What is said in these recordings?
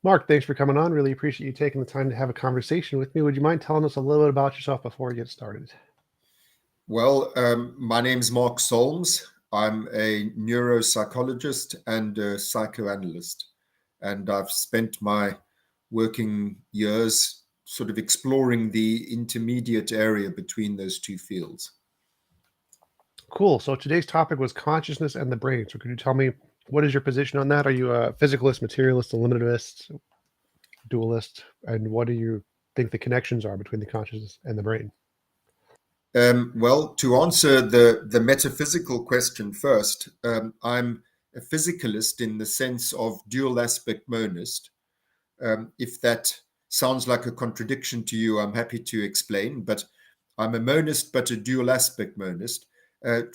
Mark, thanks for coming on. Really appreciate you taking the time to have a conversation with me. Would you mind telling us a little bit about yourself before we get started? Well, my name's Mark Solms. I'm a neuropsychologist and a psychoanalyst, and I've spent my working years sort of exploring the intermediate area between those two fields. Cool. So today's topic was consciousness and the brain. So could you tell me, what is your position on that? Are you a physicalist, materialist, eliminativist, dualist? And what do you think the connections are between the consciousness and the brain? Well, to answer the metaphysical question first, I'm a physicalist in the sense of dual aspect monist. If that sounds like a contradiction to you, I'm happy to explain, but I'm a monist, but a dual aspect monist.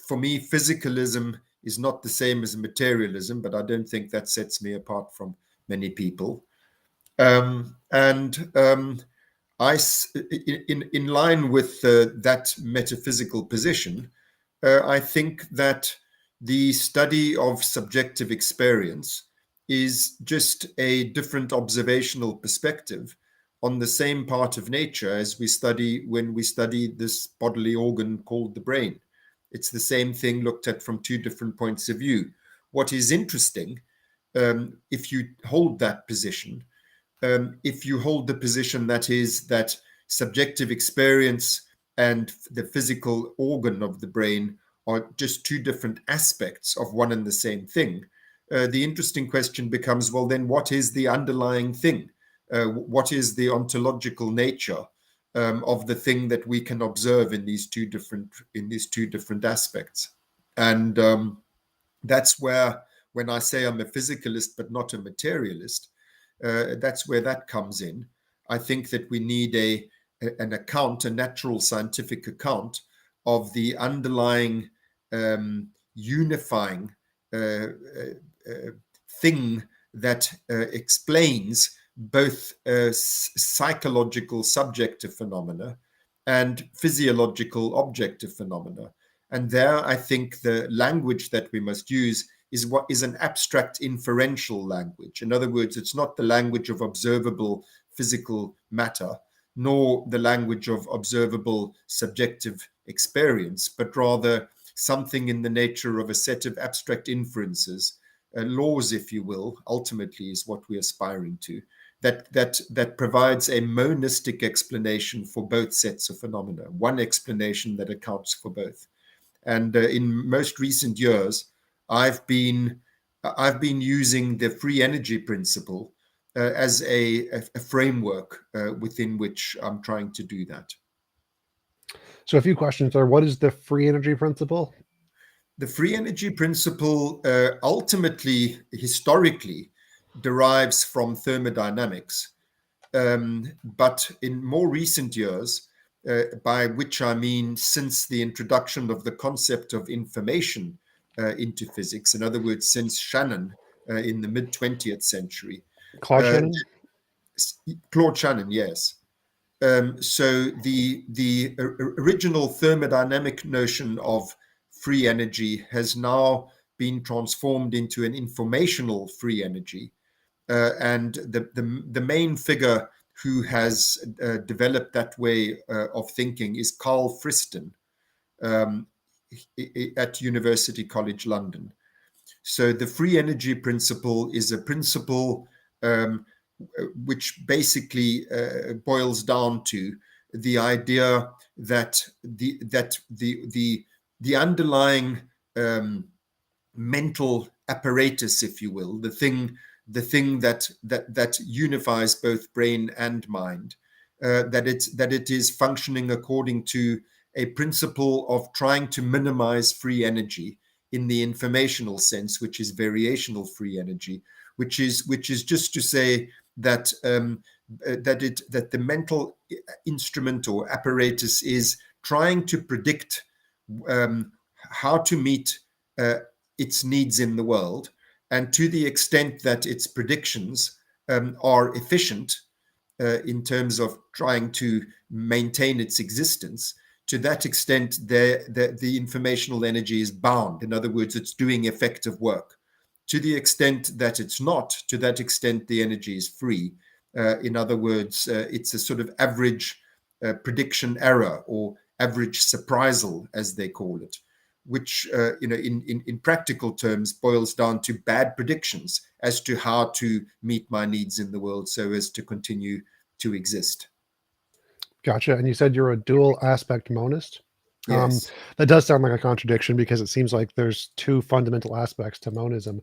For me, physicalism is not the same as materialism, but I don't think that sets me apart from many people. In line with that metaphysical position, I think that the study of subjective experience is just a different observational perspective on the same part of nature as we study when we study this bodily organ called the brain. It's the same thing looked at from two different points of view. What is interesting, if you hold that position, if you hold the position that is that subjective experience and the physical organ of the brain are just two different aspects of one and the same thing, the interesting question becomes, well, then what is the underlying thing? What is the ontological nature of the thing that we can observe in these two different aspects? And that's where, when I say I'm a physicalist but not a materialist, that's where that comes in. I think that we need an account, a natural scientific account of the underlying unifying thing that explains both psychological subjective phenomena and physiological objective phenomena. And there, I think the language that we must use is what is an abstract inferential language. In other words, it's not the language of observable physical matter, nor the language of observable subjective experience, but rather something in the nature of a set of abstract inferences, laws, if you will, ultimately is what we're aspiring to, that provides a monistic explanation for both sets of phenomena, one explanation that accounts for both. And in most recent years, I've been using the free energy principle as a framework within which I'm trying to do that. So a few questions are, what is the free energy principle? The free energy principle ultimately, historically, derives from thermodynamics. But in more recent years, by which I mean since the introduction of the concept of information into physics, in other words, since Shannon in the mid-20th century. Claude Shannon? Claude Shannon, yes. So the original thermodynamic notion of free energy has now been transformed into an informational free energy. And the main figure who has developed that way of thinking is Carl Friston at University College London. So the free energy principle is a principle which basically boils down to the idea that the underlying mental apparatus, if you will, the thing that unifies both brain and mind, that it is functioning according to a principle of trying to minimize free energy in the informational sense, which is variational free energy, which is just to say that that the mental instrument or apparatus is trying to predict how to meet its needs in the world, and to the extent that its predictions are efficient in terms of trying to maintain its existence, to that extent, the informational energy is bound. In other words, it's doing effective work. To the extent that it's not, to that extent, the energy is free. In other words, it's a sort of average prediction error, or average surprisal, as they call it, which in practical terms boils down to bad predictions as to how to meet my needs in the world so as to continue to exist. Gotcha. And you said you're a dual aspect monist. Um, Yes. that does sound like a contradiction because it seems like there's two fundamental aspects to monism.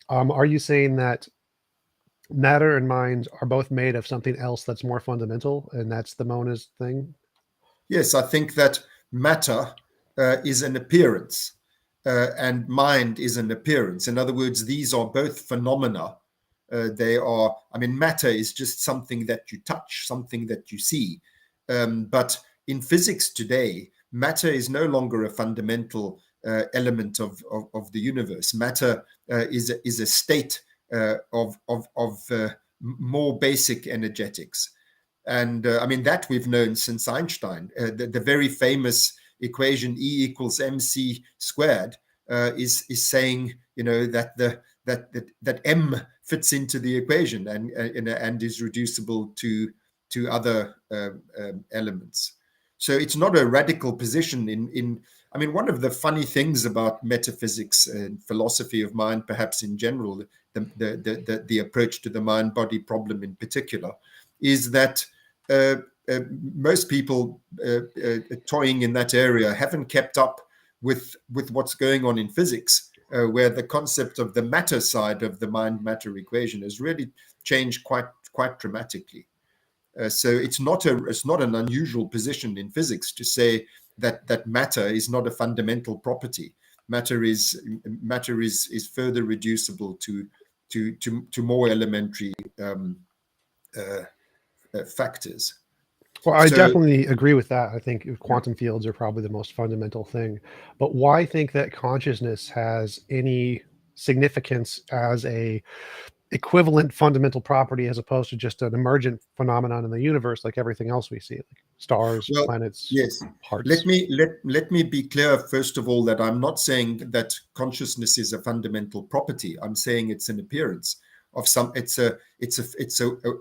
Are you saying that matter and mind are both made of something else that's more fundamental, and that's the monist thing? Yes, I think that matter is an appearance, and mind is an appearance. In other words, these are both phenomena. They are, I mean, matter is just something that you touch, something that you see. But in physics today, matter is no longer a fundamental element of the universe. Matter is a state of more basic energetics. And I mean, that we've known since Einstein. The very famous equation E equals mc squared is saying, that m fits into the equation and is reducible to other elements. So it's not a radical position in I mean, one of the funny things about metaphysics and philosophy of mind, perhaps in general, the approach to the mind-body problem in particular, is that uh, most people toying in that area haven't kept up with what's going on in physics, where the concept of the matter side of the mind-matter equation has really changed quite dramatically. So it's not an unusual position in physics to say that matter is not a fundamental property. Matter is further reducible to more elementary factors. Well, I So, definitely agree with that. I think quantum fields are probably the most fundamental thing. But why think that consciousness has any significance as a equivalent fundamental property as opposed to just an emergent phenomenon in the universe like everything else we see, like stars, well, planets, yes. Let hearts? me let me be clear first of all that I'm not saying that consciousness is a fundamental property. I'm saying it's an appearance of some. It's a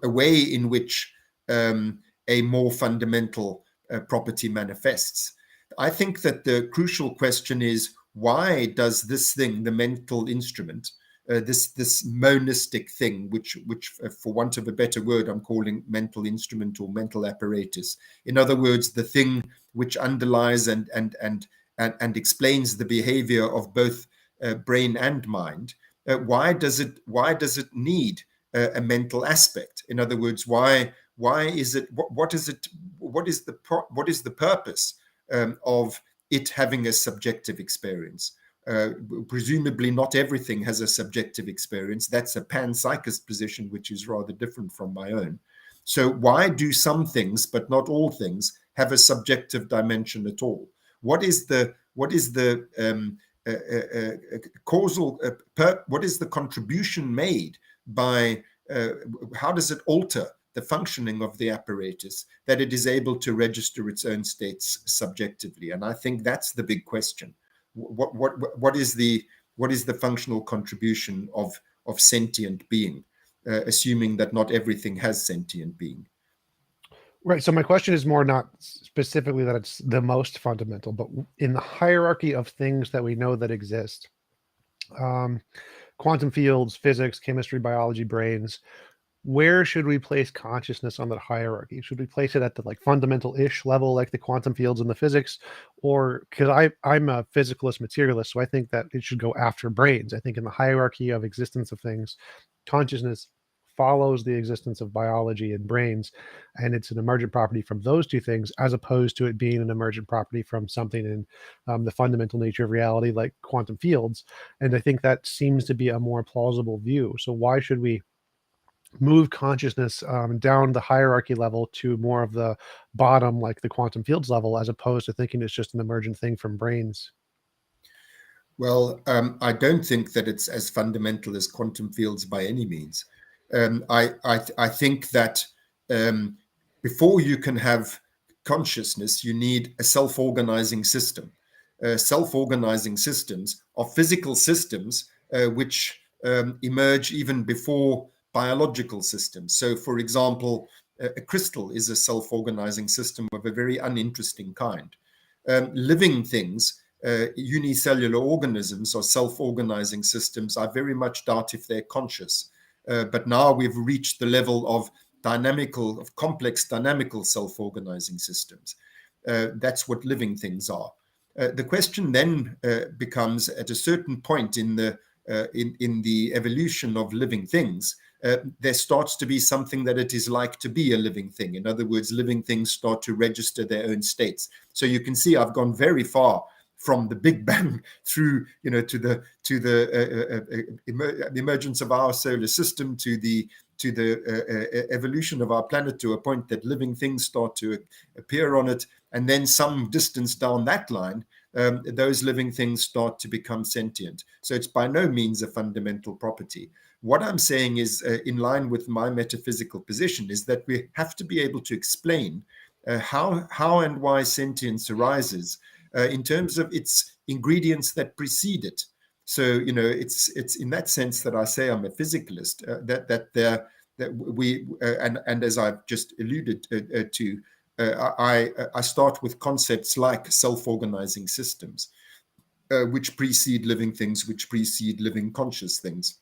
way in which a more fundamental property manifests. I think that the crucial question is, why does this thing, the mental instrument, this monistic thing, which for want of a better word, I'm calling mental instrument or mental apparatus. In other words, the thing which underlies and explains the behavior of both brain and mind. Why does it need a mental aspect? In other words, why is it? What is it? What is the purpose of it having a subjective experience? Presumably not everything has a subjective experience. That's a panpsychist position, which is rather different from my own. So why do some things, but not all things, have a subjective dimension at all? What is the causal? What is the contribution made by? How does it alter the functioning of the apparatus that it is able to register its own states subjectively? And I think that's the big question. What is the functional contribution of sentient being, assuming that not everything has sentient being? Right. So my question is more not specifically that it's the most fundamental, but in the hierarchy of things that we know that exist, um, quantum fields, physics, chemistry, biology, brains, where should we place consciousness on that hierarchy? Should we place it at the like fundamental-ish level, like the quantum fields and the physics, or because I'm a physicalist materialist, so I think that it should go after brains. I think in the hierarchy of existence of things, consciousness follows the existence of biology and brains, and it's an emergent property from those two things, as opposed to it being an emergent property from something in the fundamental nature of reality, like quantum fields. And I think that seems to be a more plausible view. So why should we move consciousness down the hierarchy level to more of the bottom, like the quantum fields level, as opposed to thinking it's just an emergent thing from brains? Well, I don't think that it's as fundamental as quantum fields by any means. I think that before you can have consciousness, you need a self-organizing system. Self-organizing systems are physical systems which emerge even before biological systems. So, for example, a crystal is a self-organizing system of a very uninteresting kind. Living things, unicellular organisms or self-organizing systems, I very much doubt if they're conscious. But now we've reached the level of complex dynamical self-organizing systems. That's what living things are. The question then becomes, at a certain point in the evolution of living things, there starts to be something that it is like to be a living thing. In other words, living things start to register their own states. So you can see I've gone very far from the Big Bang through, to the emergence of our solar system, to the evolution of our planet, to a point that living things start to appear on it, and then some distance down that line, those living things start to become sentient. So it's by no means a fundamental property. What I'm saying is, in line with my metaphysical position, is that we have to be able to explain how and why sentience arises in terms of its ingredients that precede it. So, it's in that sense that I say I'm a physicalist, and as I've just alluded to, I start with concepts like self-organizing systems, which precede living things, which precede living conscious things.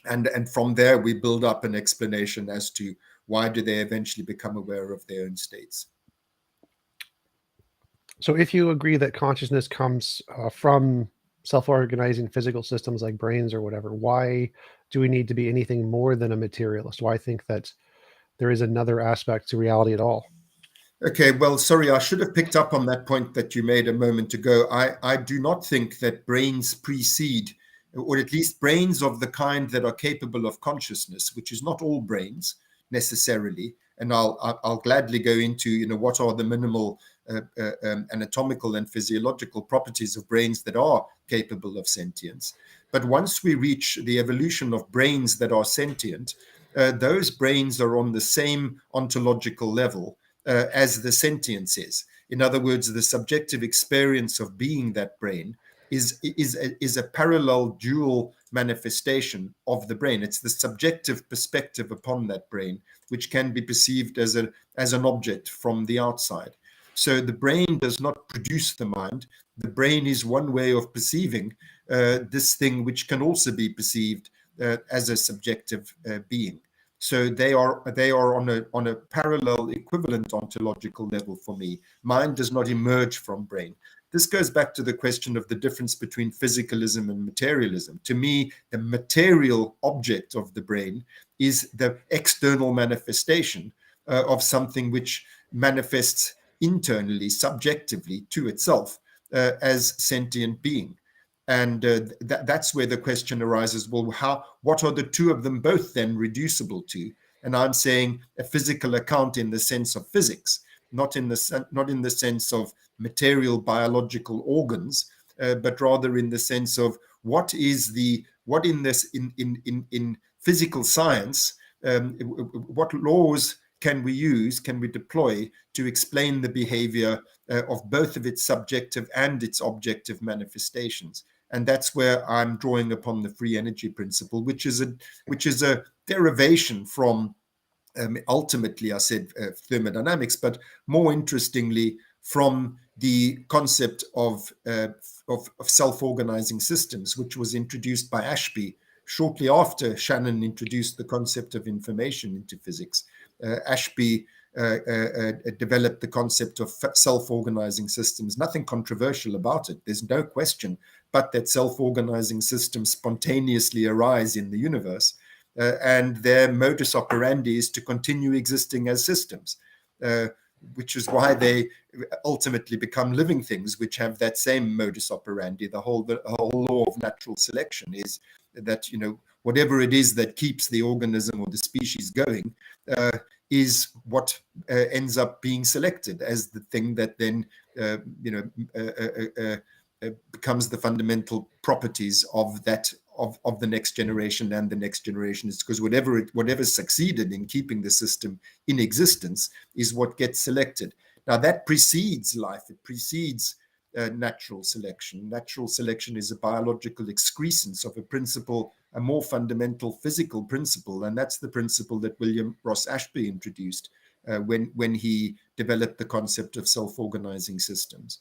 And from there, we build up an explanation as to why do they eventually become aware of their own states. So if you agree that consciousness comes from self-organizing physical systems like brains or whatever, why do we need to be anything more than a materialist? Why think that there is another aspect to reality at all? Okay, well, sorry, I should have picked up on that point that you made a moment ago. I do not think that brains precede, or at least brains of the kind that are capable of consciousness, which is not all brains necessarily. And I'll gladly go into, what are the minimal anatomical and physiological properties of brains that are capable of sentience. But once we reach the evolution of brains that are sentient, those brains are on the same ontological level as the sentience is. In other words, the subjective experience of being that brain is a parallel dual manifestation of the brain. It's the subjective perspective upon that brain, which can be perceived as an object from the outside. So the brain does not produce the mind. The brain is one way of perceiving this thing, which can also be perceived as a subjective being. So they are on a parallel equivalent ontological level for me. Mind does not emerge from brain. This goes back to the question of the difference between physicalism and materialism. To me, the material object of the brain is the external manifestation of something which manifests internally, subjectively to itself as sentient being. And that's where the question arises, well, what are the two of them both then reducible to? And I'm saying a physical account in the sense of physics, not in the sense of material biological organs, but rather in the sense of what in physical science, what laws can we deploy to explain the behavior of both of its subjective and its objective manifestations. And that's where I'm drawing upon the free energy principle, which is a derivation from ultimately, I said thermodynamics, but more interestingly, from the concept of self-organizing systems, which was introduced by Ashby shortly after Shannon introduced the concept of information into physics. Ashby developed the concept of self-organizing systems. Nothing controversial about it. There's no question but that self-organizing systems spontaneously arise in the universe, and their modus operandi is to continue existing as systems, which is why they ultimately become living things, which have that same modus operandi. The whole law of natural selection is that, whatever it is that keeps the organism or the species going is what ends up being selected as the thing that then becomes the fundamental properties of that of the next generation and the next generation. Is because whatever succeeded in keeping the system in existence is what gets selected. Now, that precedes life. It precedes natural selection. Natural selection is a biological excrescence of a principle, a more fundamental physical principle, and that's the principle that William Ross Ashby introduced when he developed the concept of self-organizing systems.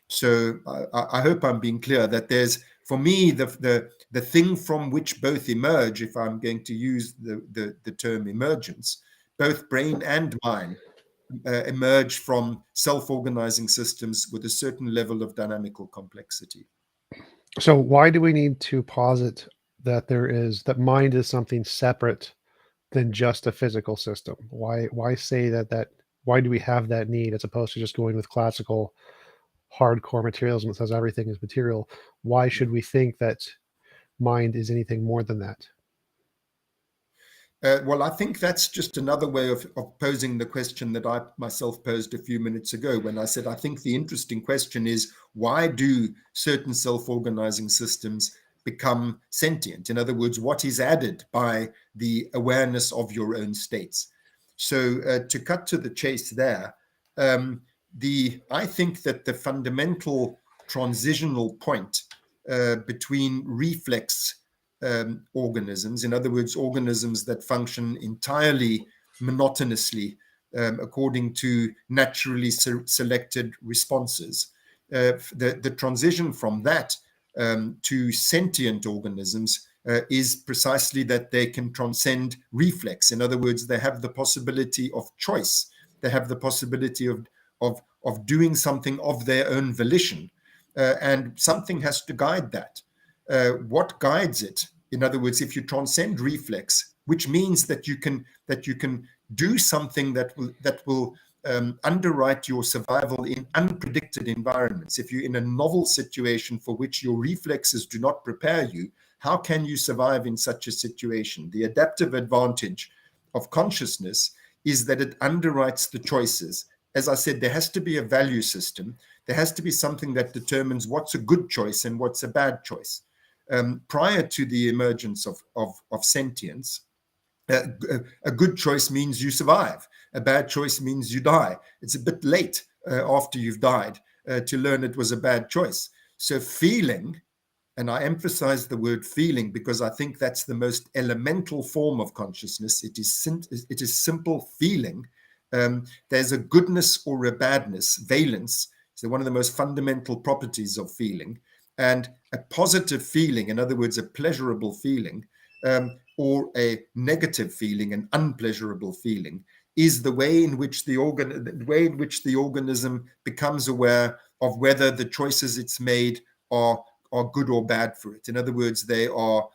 So I hope I'm being clear that there's, for me, the thing from which both emerge, if I'm going to use the term emergence, both brain and mind emerge from self-organizing systems with a certain level of dynamical complexity. So why do we need to posit that that mind is something separate than just a physical system? Why say why do we have that need as opposed to just going with classical hardcore materialism that says everything is material? Why should we think that mind is anything more than that? Well, I think that's just another way of posing the question that I myself posed a few minutes ago when I said, I think the interesting question is, why do certain self-organizing systems become sentient? In other words, what is added by the awareness of your own states? So to cut to the chase there, I think that the fundamental transitional point between reflex organisms, in other words, organisms that function entirely monotonously according to naturally selected responses. The transition from that to sentient organisms is precisely that they can transcend reflex. In other words, they have the possibility of choice. They have the possibility of doing something of their own volition. And something has to guide that. What guides it? In other words, if you transcend reflex, which means that you can do something that will underwrite your survival in unpredicted environments. If you're in a novel situation for which your reflexes do not prepare you, how can you survive in such a situation? The adaptive advantage of consciousness is that it underwrites the choices. As I said, there has to be a value system. There has to be something that determines what's a good choice and what's a bad choice. Prior to the emergence of sentience, a good choice means you survive. A bad choice means you die. It's a bit late after you've died to learn it was a bad choice. So feeling, and I emphasize the word feeling because I think that's the most elemental form of consciousness. It is simple feeling. There's a goodness or a badness, valence. So one of the most fundamental properties of feeling. And a positive feeling, in other words, a pleasurable feeling, or a negative feeling, an unpleasurable feeling, is the way in which the organism becomes aware of whether the choices it's made are good or bad for it. In other words, they are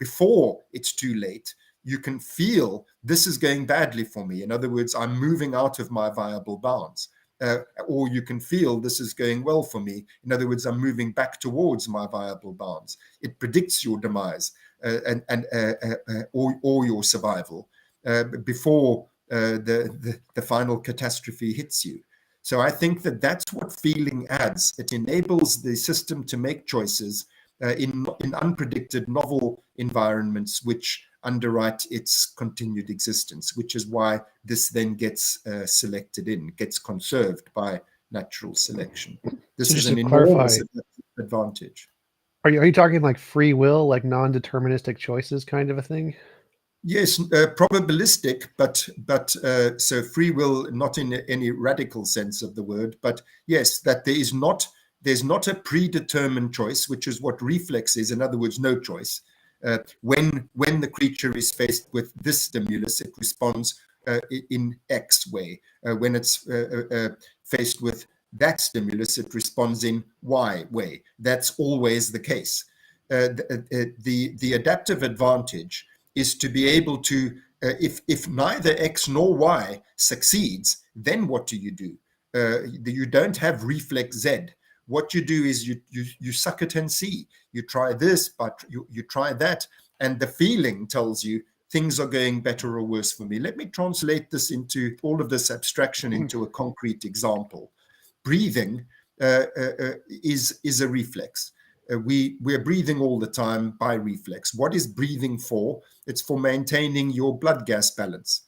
before it's too late. You can feel this is going badly for me. In other words, I'm moving out of my viable bounds. Or you can feel this is going well for me. In other words, I'm moving back towards my viable bounds. It predicts your demise or your survival before the final catastrophe hits you. So I think that that's what feeling adds. It enables the system to make choices in unpredicted, novel environments, which underwrite its continued existence, which is why this then gets selected in, gets conserved by natural selection. This So is just to an clarify, enormous advantage. are you talking like free will, like non-deterministic choices kind of a thing? Yes, probabilistic, but so free will, not in any radical sense of the word, but yes, that there's not a predetermined choice, which is what reflex is. In other words, no choice. When the creature is faced with this stimulus, it responds in X way. When it's faced with that stimulus, it responds in Y way. That's always the case. The adaptive advantage is to be able to, if neither X nor Y succeeds, then what do? You don't have reflex Z. What you do is you suck it and see. You try this, but you try that, and the feeling tells you things are going better or worse for me. Let me translate this into all of this abstraction into a concrete example. Breathing is a reflex. We're breathing all the time by reflex. What is breathing for? It's for maintaining your blood gas balance.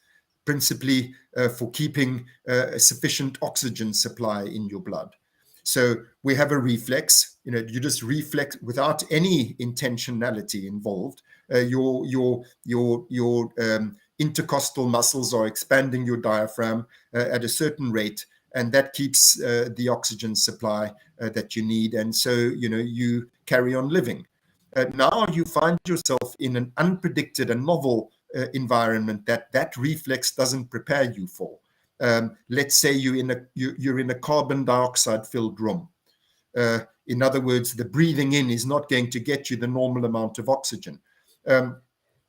principally for keeping a sufficient oxygen supply in your blood. So we have a reflex, you just reflex without any intentionality involved. Your intercostal muscles are expanding your diaphragm at a certain rate, and that keeps the oxygen supply that you need. And so, you carry on living. Now you find yourself in an unpredicted and novel environment that reflex doesn't prepare you for. Let's say you're in a carbon dioxide filled room. In other words, the breathing in is not going to get you the normal amount of oxygen.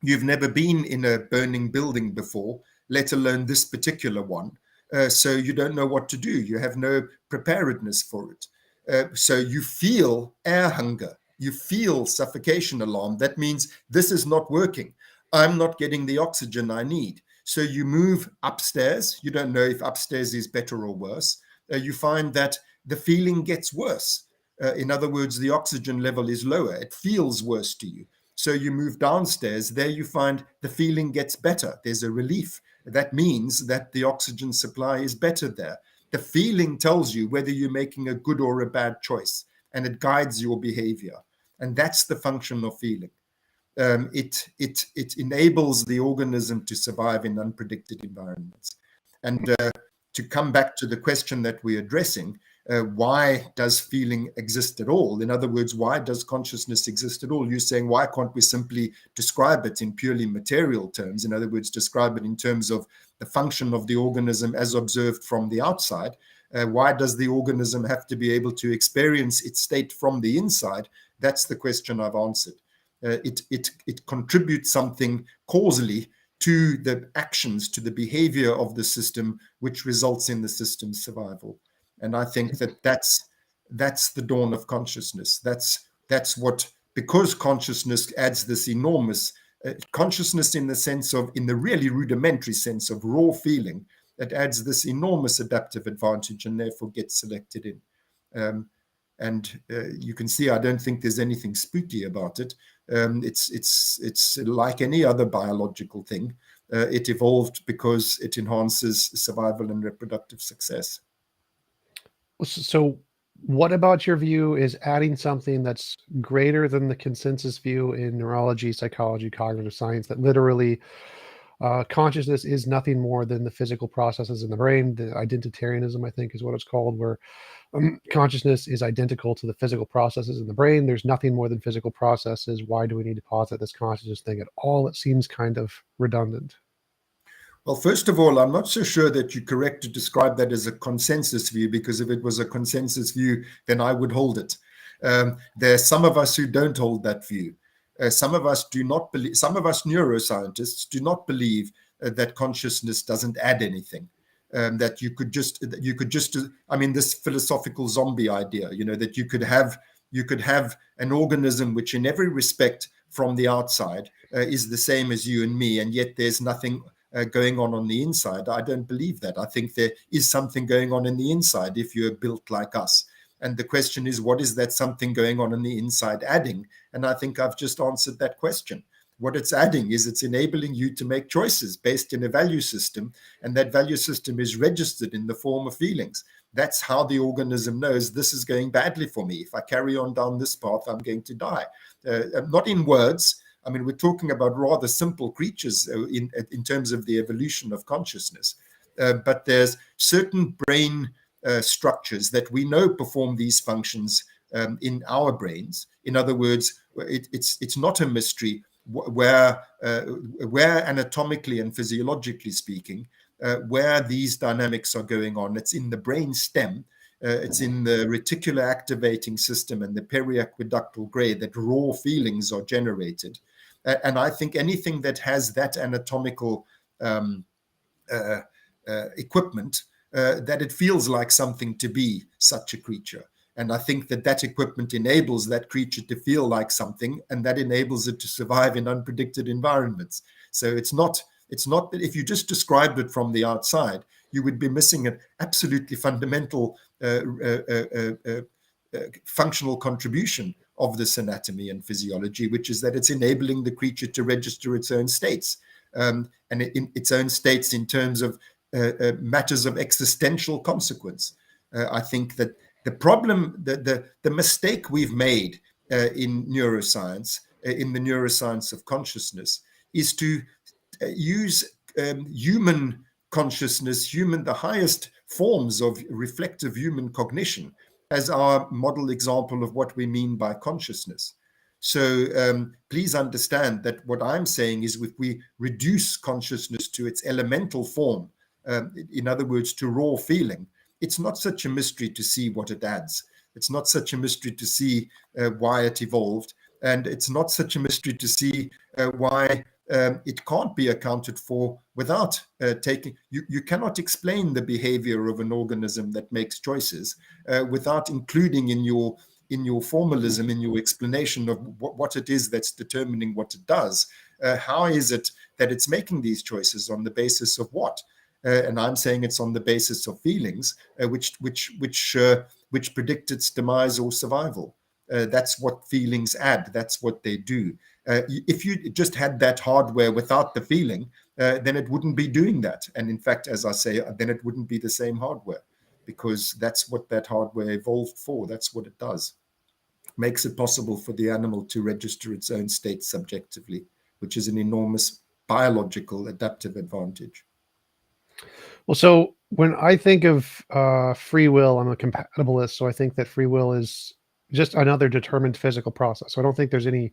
You've never been in a burning building before, let alone this particular one. So you don't know what to do. You have no preparedness for it. So you feel air hunger. You feel suffocation alarm. That means this is not working. I'm not getting the oxygen I need. So you move upstairs. You don't know if upstairs is better or worse. You find that the feeling gets worse. In other words, the oxygen level is lower. It feels worse to you. So you move downstairs. There you find the feeling gets better. There's a relief. That means that the oxygen supply is better there. The feeling tells you whether you're making a good or a bad choice, and it guides your behavior. And that's the function of feeling. It enables the organism to survive in unpredicted environments. And to come back to the question that we're addressing, why does feeling exist at all? In other words, why does consciousness exist at all? You're saying, why can't we simply describe it in purely material terms? In other words, describe it in terms of the function of the organism as observed from the outside. Why does the organism have to be able to experience its state from the inside? That's the question I've answered. It contributes something causally to the actions, to the behavior of the system, which results in the system's survival. And I think that's the dawn of consciousness. That's what, because consciousness adds this enormous consciousness in the really rudimentary sense of raw feeling, that adds this enormous adaptive advantage and therefore gets selected in. And you can see, I don't think there's anything spooky about it. It's like any other biological thing. It evolved because it enhances survival and reproductive success. So what about your view is adding something that's greater than the consensus view in neurology, psychology, cognitive science, that literally consciousness is nothing more than the physical processes in the brain? The identitarianism, I think, is what it's called, where consciousness is identical to the physical processes in the brain. There's nothing more than physical processes. Why do we need to posit this consciousness thing at all? It seems kind of redundant. Well, first of all, I'm not so sure that you're correct to describe that as a consensus view, because if it was a consensus view, then I would hold it. There are some of us who don't hold that view. Some of us do not believe, some of us neuroscientists do not believe that consciousness doesn't add anything. That you could just, I mean, this philosophical zombie idea, that you could have an organism which in every respect from the outside is the same as you and me, and yet there's nothing going on the inside. I don't believe that. I think there is something going on in the inside if you're built like us. And the question is, what is that something going on in the inside adding? And I think I've just answered that question. What it's adding is it's enabling you to make choices based in a value system, and that value system is registered in the form of feelings. That's how the organism knows this is going badly for me. If I carry on down this path, I'm going to die. Not in words. I mean, we're talking about rather simple creatures in terms of the evolution of consciousness. But there's certain brain structures that we know perform these functions in our brains. In other words, it's not a mystery where anatomically and physiologically speaking, where these dynamics are going on. It's in the brain stem. It's in the reticular activating system and the periaqueductal gray that raw feelings are generated. And I think anything that has that anatomical equipment, that it feels like something to be such a creature. And I think that equipment enables that creature to feel like something, and that enables it to survive in unpredicted environments. So it's not that if you just described it from the outside, you would be missing an absolutely fundamental functional contribution of this anatomy and physiology, which is that it's enabling the creature to register its own states, and in its own states in terms of matters of existential consequence. I think that the problem, the mistake we've made in neuroscience, in the neuroscience of consciousness, is to use human consciousness, the highest forms of reflective human cognition, as our model example of what we mean by consciousness. So please understand that what I'm saying is, if we reduce consciousness to its elemental form, in other words, to raw feeling, it's not such a mystery to see what it adds. It's not such a mystery to see why it evolved. And it's not such a mystery to see why it can't be accounted for without you cannot explain the behavior of an organism that makes choices without including in your formalism, in your explanation of what it is that's determining what it does. How is it that it's making these choices? On the basis of what? And I'm saying it's on the basis of feelings, which predict its demise or survival. That's what feelings add. That's what they do. If you just had that hardware without the feeling, then it wouldn't be doing that. And in fact, as I say, then it wouldn't be the same hardware, because that's what that hardware evolved for. That's what it does. It makes it possible for the animal to register its own state subjectively, which is an enormous biological adaptive advantage. Well, so when I think of free will, I'm a compatibilist, so I think that free will is just another determined physical process. So I don't think there's any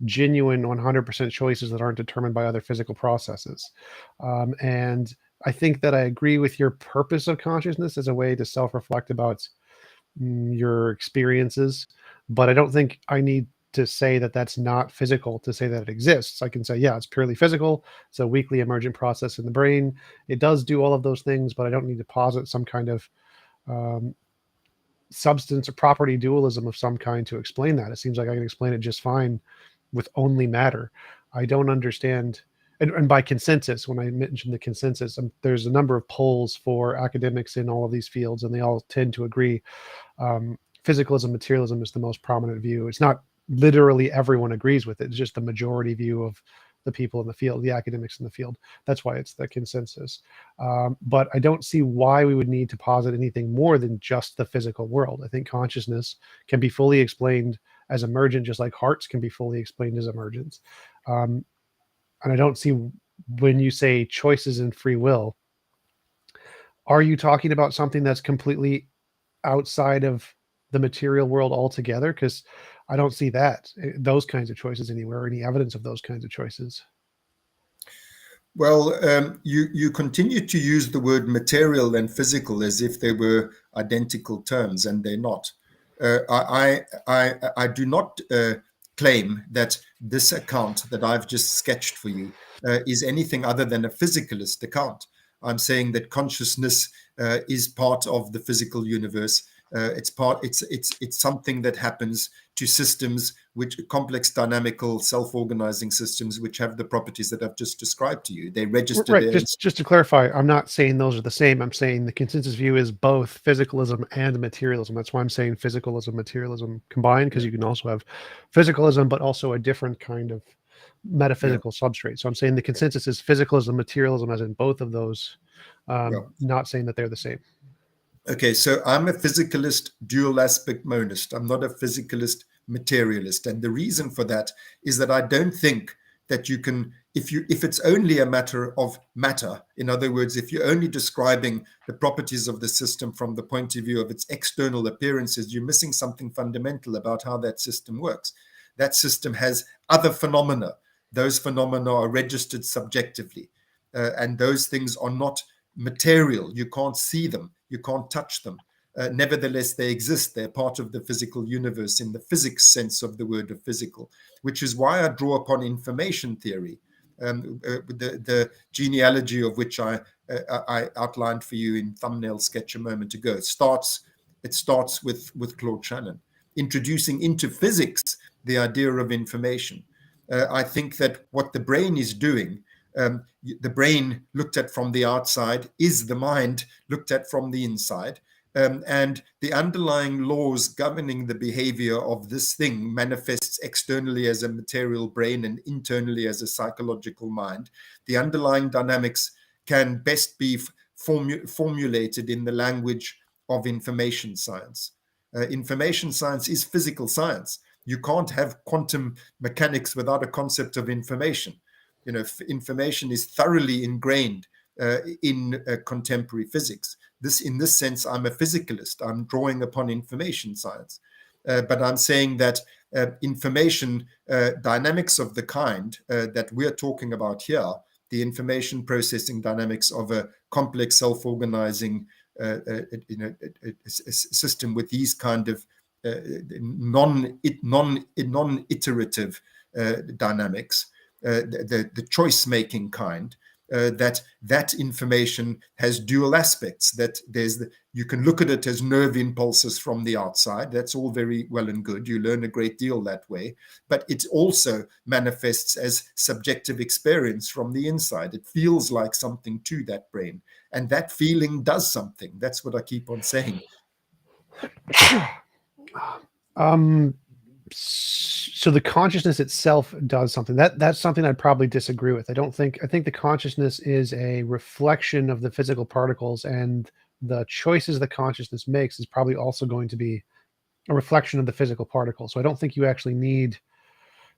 genuine 100% choices that aren't determined by other physical processes. And I think that I agree with your purpose of consciousness as a way to self-reflect about your experiences, but I don't think I need to say that that's not physical to say that it exists. I can say, yeah, it's purely physical. It's a weakly emergent process in the brain. It does do all of those things, but I don't need to posit some kind of um, substance or property dualism of some kind to explain that. It seems like I can explain it just fine with only matter. I don't understand. And by consensus, when I mentioned the consensus, there's a number of polls for academics in all of these fields, and they all tend to agree. Physicalism, materialism is the most prominent view. It's not literally everyone agrees with it. It's just the majority view of the people in the field, the academics in the field. That's why it's the consensus. But I don't see why we would need to posit anything more than just the physical world. I think consciousness can be fully explained as emergent, just like hearts can be fully explained as emergence. And I don't see, when you say choices and free will, are you talking about something that's completely outside of the material world altogether? Because I don't see those kinds of choices anywhere, or any evidence of those kinds of choices. Well, you continue to use the word material and physical as if they were identical terms, and they're not. I do not claim that this account that I've just sketched for you is anything other than a physicalist account. I'm saying that consciousness is part of the physical universe. It's something that happens to systems, which complex, dynamical, self-organizing systems, which have the properties that I've just described to you. They register Right. their. Just to clarify, I'm not saying those are the same. I'm saying the consensus view is both physicalism and materialism. That's why I'm saying physicalism, materialism combined, because you can also have physicalism, but also a different kind of Yeah, metaphysical substrate. So I'm saying the consensus is physicalism, materialism, as in both of those. yeah. Not saying that they're the same. Okay, so I'm a physicalist, dual aspect monist. I'm not a physicalist materialist, and the reason for that is that I don't think that you can, if it's only a matter of matter, in other words, if you're only describing the properties of the system from the point of view of its external appearances, you're missing something fundamental about how that system works. That system has other phenomena. Those phenomena are registered subjectively, and those things are not material. You can't see them, you can't touch them. Nevertheless, they exist. They're part of the physical universe in the physics sense of the word of physical, which is why I draw upon information theory, the genealogy of which I outlined for you in thumbnail sketch a moment ago. It starts with Claude Shannon, introducing into physics the idea of information. I think that what the brain is doing, the brain looked at from the outside is the mind looked at from the inside. And the underlying laws governing the behavior of this thing manifests externally as a material brain and internally as a psychological mind. The underlying dynamics can best be formulated in the language of information science. Information science is physical science. You can't have quantum mechanics without a concept of information. Information is thoroughly ingrained in contemporary physics. In this sense, I'm a physicalist. I'm drawing upon information science. But I'm saying that information dynamics of the kind that we're talking about here, the information processing dynamics of a complex self-organizing system with these kind of non-iterative dynamics, the choice-making kind, that information has dual aspects. That you can look at it as nerve impulses from the outside. That's all very well and good. You learn a great deal that way. But it also manifests as subjective experience from the inside. It feels like something to that brain. And that feeling does something. That's what I keep on saying. So the consciousness itself does something. That's something I'd probably disagree with. I think the consciousness is a reflection of the physical particles, and the choices the consciousness makes is probably also going to be a reflection of the physical particles. So I don't think you actually need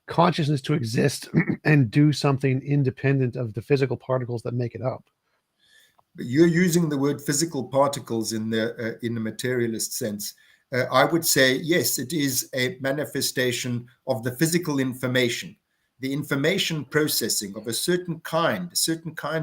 consciousness to exist and do something independent of the physical particles that make it up. But you're using the word physical particles in the materialist sense. I would say, yes, it is a manifestation of the physical information, the information processing of a certain kind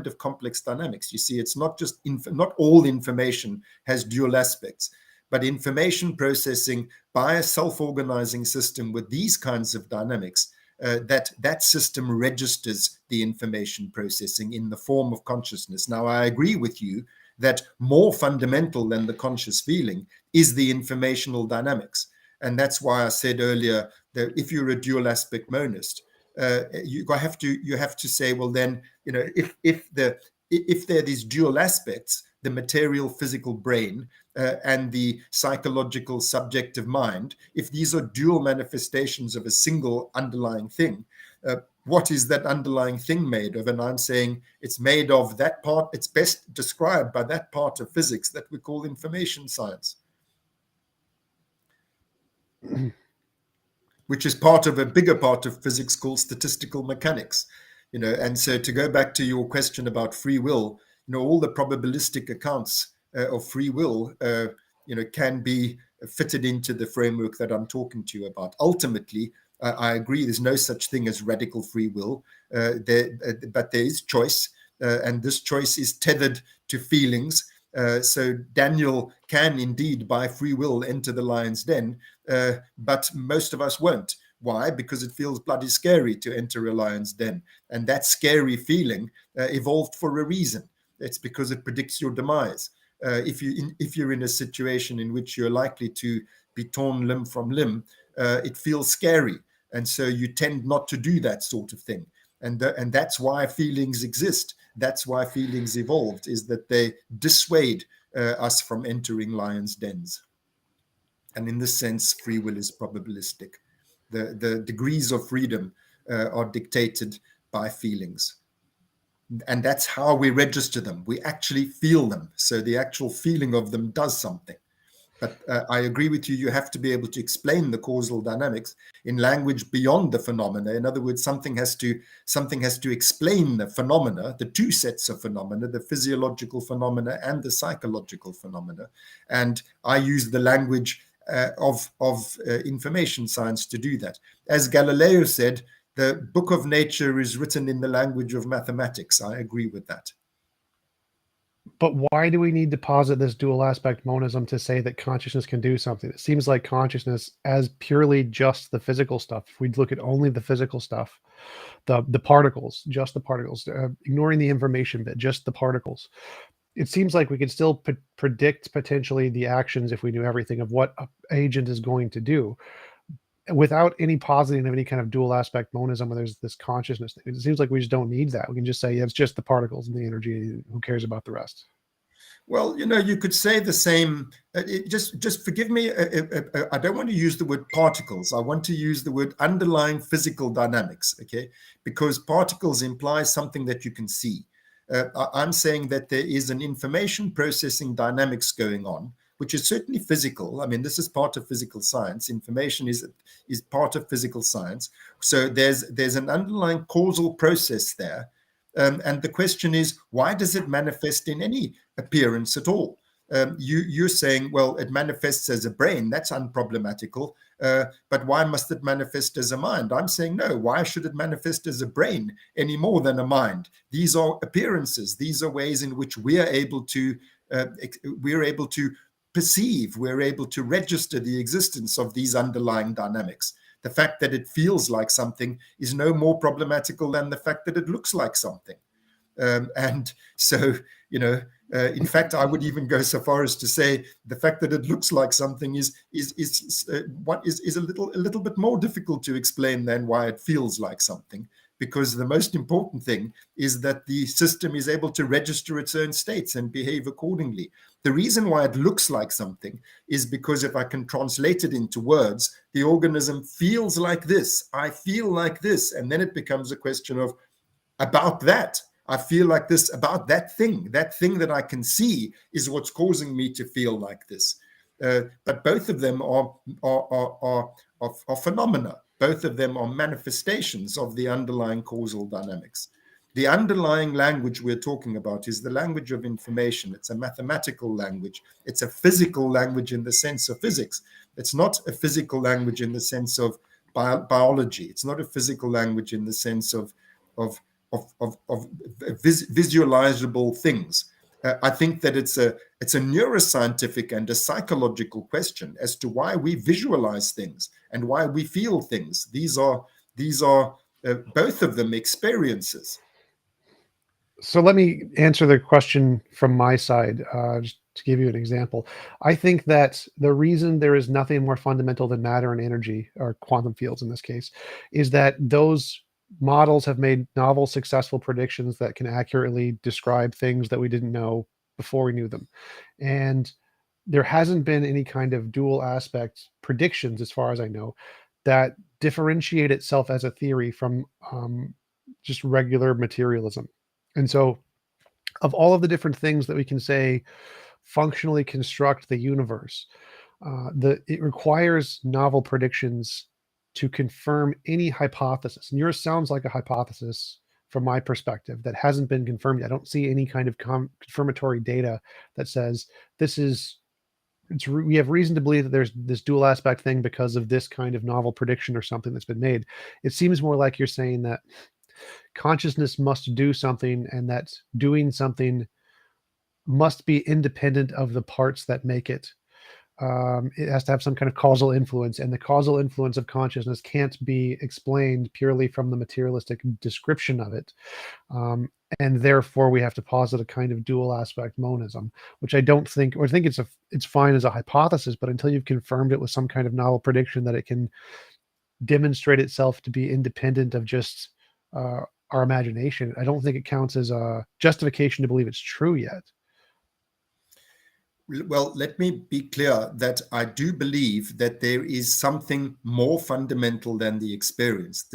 of complex dynamics. You see, it's not just, not all information has dual aspects, but information processing by a self-organizing system with these kinds of dynamics, that system registers the information processing in the form of consciousness. Now, I agree with you that more fundamental than the conscious feeling is the informational dynamics. And that's why I said earlier that if you're a dual aspect monist, you have to say, well, then, if there are these dual aspects, the material physical brain and the psychological subjective mind, if these are dual manifestations of a single underlying thing, what is that underlying thing made of? And I'm saying it's made of that part. It's best described by that part of physics that we call information science, which is part of a bigger part of physics called statistical mechanics. And so to go back to your question about free will, all the probabilistic accounts of free will, can be fitted into the framework that I'm talking to you about. Ultimately, I agree, there's no such thing as radical free will, but there is choice, and this choice is tethered to feelings. So Daniel can indeed, by free will, enter the lion's den, but most of us won't. Why? Because it feels bloody scary to enter a lion's den. And that scary feeling evolved for a reason. It's because it predicts your demise. If you're in a situation in which you're likely to be torn limb from limb, it feels scary. And so you tend not to do that sort of thing. And that's why feelings exist. That's why feelings evolved, is that they dissuade us from entering lions' dens. And in this sense, free will is probabilistic. The degrees of freedom are dictated by feelings. And that's how we register them. We actually feel them. So the actual feeling of them does something. But I agree with you, you have to be able to explain the causal dynamics in language beyond the phenomena. In other words, something has to explain the phenomena, the two sets of phenomena, the physiological phenomena and the psychological phenomena. And I use the language of information science to do that. As Galileo said, the book of nature is written in the language of mathematics. I agree with that. But why do we need to posit this dual aspect monism to say that consciousness can do something? It seems like consciousness as purely just the physical stuff. If we look at only the physical stuff, the particles, just the particles, ignoring the information bit, just the particles, it seems like we could still predict potentially the actions if we knew everything of what an agent is going to do without any positing of any kind of dual aspect monism where there's this consciousness thing. It seems like we just don't need that. We can just say, yeah, it's just the particles and the energy. Who cares about the rest? Well, you could say the same. Just forgive me. I don't want to use the word particles. I want to use the word underlying physical dynamics. Okay, because particles imply something that you can see. I'm saying that there is an information processing dynamics going on, which is certainly physical. I mean, this is part of physical science. Information is part of physical science. So there's an underlying causal process there. And the question is, why does it manifest in any appearance at all? You're saying, well, it manifests as a brain. That's unproblematical. But why must it manifest as a mind? I'm saying, no, why should it manifest as a brain any more than a mind? These are appearances. These are ways in which we are able to perceive, we're able to register the existence of these underlying dynamics. The fact that it feels like something is no more problematical than the fact that it looks like something. And so, in fact, I would even go so far as to say the fact that it looks like something is a little bit more difficult to explain than why it feels like something. Because the most important thing is that the system is able to register its own states and behave accordingly. The reason why it looks like something is because if I can translate it into words, the organism feels like this, I feel like this, and then it becomes a question of about that. I feel like this about that thing that I can see is what's causing me to feel like this. But both of them are phenomena. Both of them are manifestations of the underlying causal dynamics. The underlying language we're talking about is the language of information. It's a mathematical language. It's a physical language in the sense of physics. It's not a physical language in the sense of biology. It's not a physical language in the sense of visualizable things. I think that it's a neuroscientific and a psychological question as to why we visualize things and why we feel things. These are both of them experiences. So let me answer the question from my side, just to give you an example. I think that the reason there is nothing more fundamental than matter and energy, or quantum fields in this case, is that those models have made novel, successful predictions that can accurately describe things that we didn't know before we knew them. And there hasn't been any kind of dual aspect predictions, as far as I know, that differentiate itself as a theory from just regular materialism. And so, of all of the different things that we can say functionally construct the universe, it requires novel predictions to confirm any hypothesis. And yours sounds like a hypothesis from my perspective that hasn't been confirmed. I don't see any kind of confirmatory data that says this is. We have reason to believe that there's this dual aspect thing because of this kind of novel prediction or something that's been made. It seems more like you're saying that consciousness must do something, and that doing something must be independent of the parts that make it. It has to have some kind of causal influence, and the causal influence of consciousness can't be explained purely from the materialistic description of it. And therefore, we have to posit a kind of dual aspect monism, which I don't think, or I think it's fine as a hypothesis, but until you've confirmed it with some kind of novel prediction that it can demonstrate itself to be independent of just our imagination, I don't think it counts as a justification to believe it's true yet. Well, let me be clear that I do believe that there is something more fundamental than the experience.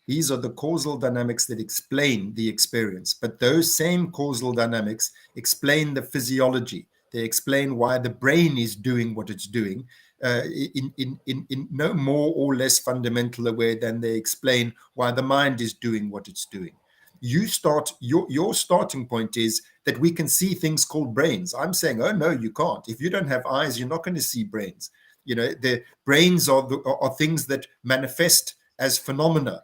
These are the causal dynamics that explain the experience, but those same causal dynamics explain the physiology. They explain why the brain is doing what it's doing in no more or less fundamental a way than they explain why the mind is doing what it's doing. Your starting point is that we can see things called brains. I'm saying, oh no, you can't. If you don't have eyes, you're not going to see brains. The brains are things that manifest as phenomena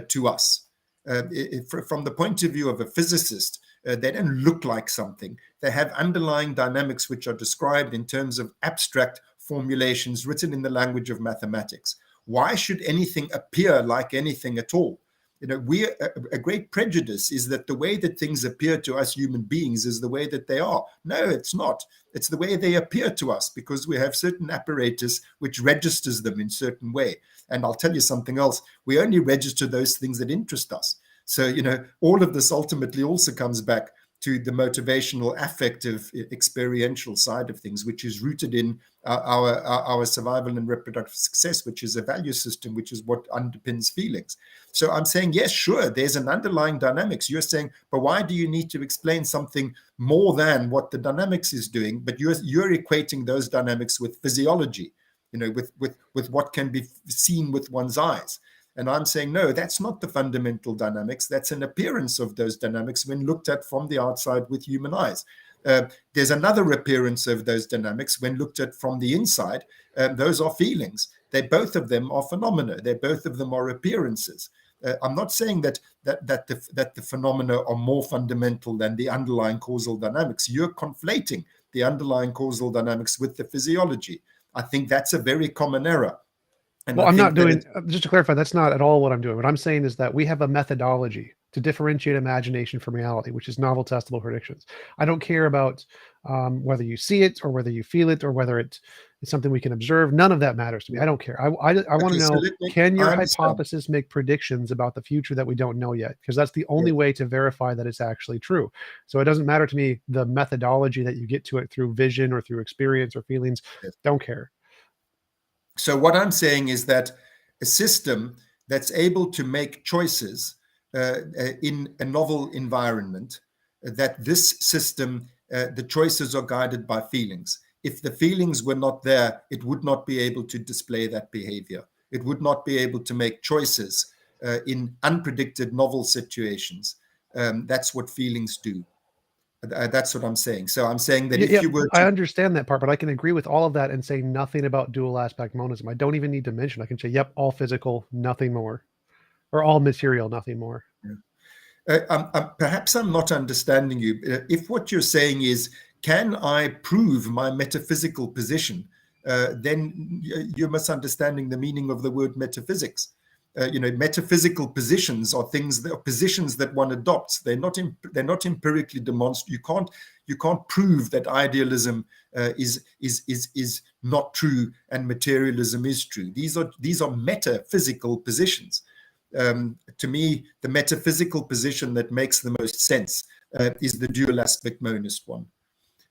to us. From the point of view of a physicist, they don't look like something. They have underlying dynamics which are described in terms of abstract formulations written in the language of mathematics. Why should anything appear like anything at all? A great prejudice is that the way that things appear to us human beings is the way that they are. No, it's not. It's the way they appear to us because we have certain apparatus which registers them in certain way. And I'll tell you something else. We only register those things that interest us. So, all of this ultimately also comes back to the motivational, affective, experiential side of things, which is rooted in our survival and reproductive success, which is a value system, which is what underpins feelings. So I'm saying, yes, sure, there's an underlying dynamics. You're saying, but why do you need to explain something more than what the dynamics is doing? But you're equating those dynamics with physiology, with what can be seen with one's eyes. And I'm saying, no, that's not the fundamental dynamics. That's an appearance of those dynamics when looked at from the outside with human eyes. There's another appearance of those dynamics when looked at from the inside. Those are feelings. Both of them are phenomena. Both of them are appearances. I'm not saying that the phenomena are more fundamental than the underlying causal dynamics. You're conflating the underlying causal dynamics with the physiology. I think that's a very common error. And Well, I I'm not think that doing, just to clarify, that's not at all what I'm doing. What I'm saying is that we have a methodology to differentiate imagination from reality, which is novel testable predictions. I don't care about whether you see it or whether you feel it or whether it's something we can observe. None of that matters to me. I don't care. I want to okay, so know, can your I understand. hypothesis make predictions about the future that we don't know yet? Because that's the only way to verify that it's actually true. So it doesn't matter to me the methodology that you get to it through vision or through experience or feelings. Yes. Don't care. So what I'm saying is that a system that's able to make choices in a novel environment, that this system, the choices are guided by feelings. If the feelings were not there, it would not be able to display that behavior. It would not be able to make choices in unpredicted novel situations. That's what feelings do. That's what I'm saying. So I'm saying that Yeah, if yeah, you were I to, understand that part, but I can agree with all of that and say nothing about dual aspect monism. I don't even need to mention. I can say, yep, all physical, nothing more, or all material, nothing more. perhaps I'm not understanding you. If what you're saying is, can I prove my metaphysical position? Then you're misunderstanding the meaning of the word metaphysics. Metaphysical positions are positions that one adopts. They're not empirically demonstrable. You can't prove that idealism is not true and materialism is true. These are metaphysical positions. To me, the metaphysical position that makes the most sense is the dual aspect monist one.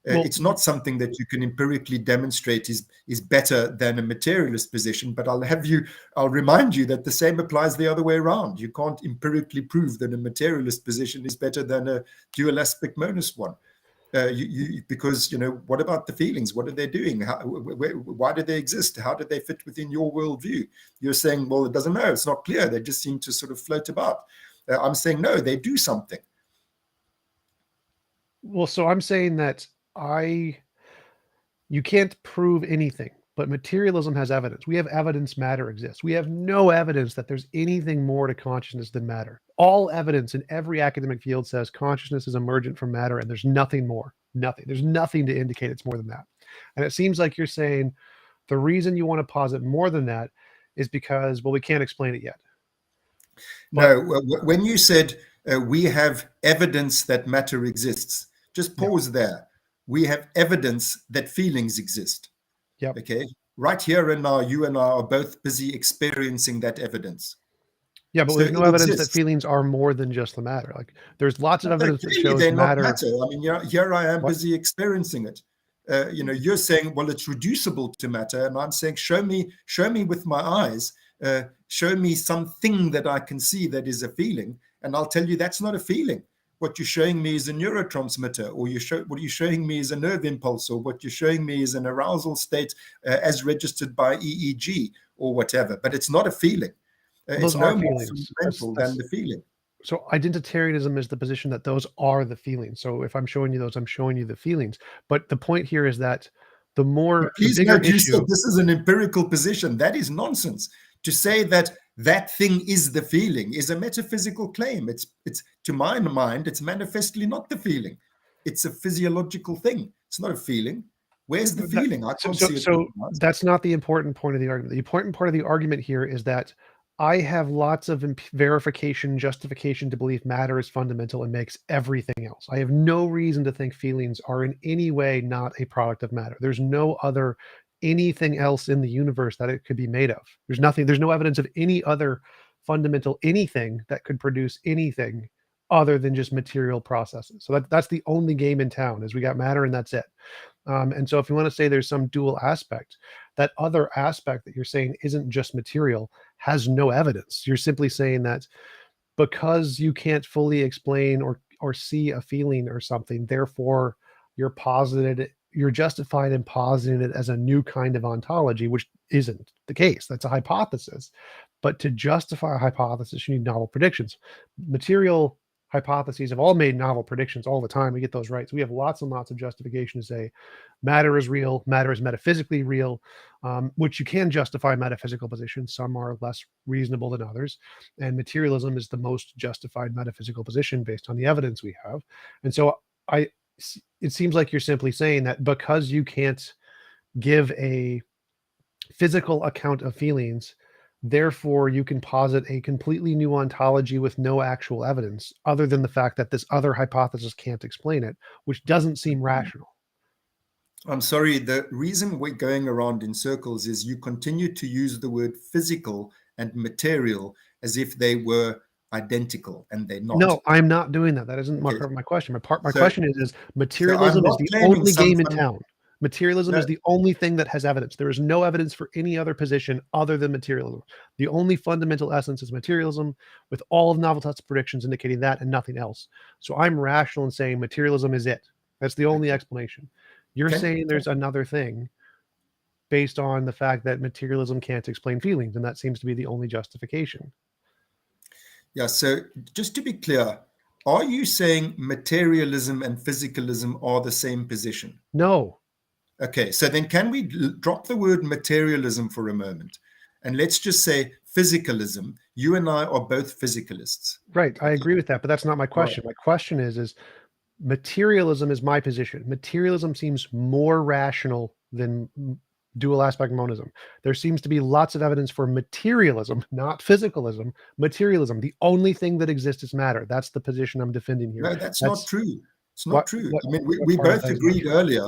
Well, It's not something that you can empirically demonstrate is better than a materialist position, but I'll remind you that the same applies the other way around. You can't empirically prove that a materialist position is better than a dual aspect monist one. Because what about the feelings? What are they doing? Why do they exist? How do they fit within your worldview? You're saying, well, it doesn't know. It's not clear. They just seem to sort of float about. I'm saying, no, they do something. so I'm saying that you can't prove anything, but materialism has evidence. We have evidence matter exists. We have no evidence that there's anything more to consciousness than matter. All evidence in every academic field says consciousness is emergent from matter and there's nothing more. Nothing. There's nothing to indicate it's more than that. And it seems like you're saying the reason you want to posit more than that is because, well, we can't explain it yet. But No, when you said we have evidence that matter exists, just yeah, pause there. We have evidence that feelings exist. yep. Okay. Right here and now, you and I are both busy experiencing that evidence. Yeah, but we So have no it evidence that exists. feelings are more than just the matter. Like there's lots of No, evidence that clearly shows they're not matter. matter. I mean, here I am What? busy experiencing it. You're saying, well, it's reducible to matter, and I'm saying, show me with my eyes, show me something that I can see that is a feeling, and I'll tell you that's not a feeling. What you're showing me is a neurotransmitter, or what you're showing me is a nerve impulse, or what you're showing me is an arousal state as registered by EEG or whatever. But it's not a feeling. Well, those It's are no more feelings. fundamental than the feeling. So identitarianism is the position that those are the feelings. So if I'm showing you those, I'm showing you the feelings. But the point here is that the Please bigger note, you said issue. this is an empirical position. That is nonsense. To say that that thing is the feeling is a metaphysical claim. It's to my mind, it's manifestly not the feeling. It's a physiological thing. It's not a feeling. Where's the That, feeling? I so, can't so, see it with so my eyes. that's not the important point of the argument. The important part of the argument here is that I have lots of verification, justification to believe matter is fundamental and makes everything else. I have no reason to think feelings are in any way not a product of matter. There's no other anything else in the universe that it could be made of. There's nothing, there's no evidence of any other fundamental anything that could produce anything other than just material processes. So that's the only game in town is we got matter and that's it. And so if you want to say there's some dual aspect, that other aspect that you're saying isn't just material has no evidence. You're simply saying that because you can't fully explain or see a feeling or something, therefore you're justified in positing it as a new kind of ontology, which isn't the case. That's a hypothesis. But to justify a hypothesis, you need novel predictions. Material hypotheses have all made novel predictions all the time. We get those right. So we have lots and lots of justification to say matter is real, matter is metaphysically real, which you can justify metaphysical positions. Some are less reasonable than others. And materialism is the most justified metaphysical position based on the evidence we have. And so it seems like you're simply saying that because you can't give a physical account of feelings, therefore you can posit a completely new ontology with no actual evidence other than the fact that this other hypothesis can't explain it, which doesn't seem rational. I'm sorry, the reason we're going around in circles is you continue to use the word physical and material as if they were identical, and they're not. No, I'm not doing that. That isn't my question. My question is materialism is the only game in town. Materialism is the only thing that has evidence. There is no evidence for any other position other than materialism. The only fundamental essence is materialism, with all of novel tests predictions indicating that and nothing else. So I'm rational in saying materialism is it. That's the only explanation. You're saying there's another thing based on the fact that materialism can't explain feelings, and that seems to be the only justification. Yeah, so just to be clear, are you saying materialism and physicalism are the same position? No. Okay, so then can we drop the word materialism for a moment? And let's just say physicalism. You and I are both physicalists. Right, I agree with that, but that's not my question. My question is materialism is my position. Materialism seems more rational than dual aspect monism. There seems to be lots of evidence for materialism, not physicalism. Materialism, the only thing that exists is matter. That's the position I'm defending here. No, that's not true. It's not true. I mean, we both agreed earlier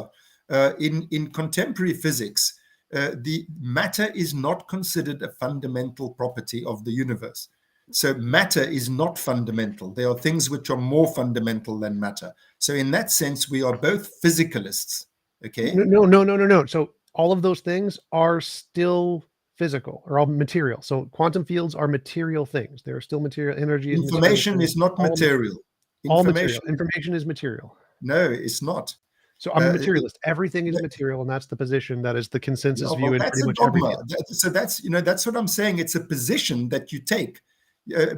in contemporary physics, the matter is not considered a fundamental property of the universe. So matter is not fundamental. There are things which are more fundamental than matter. So in that sense, we are both physicalists. Okay. No. So all of those things are still physical or all material. So quantum fields are material things. They're still material. Energy is information material. Is not material. All material. Information is material. No, it's not. So I'm a materialist. Everything is material, and that's the position that is the consensus view in pretty much every field. So that's what I'm saying. It's a position that you take,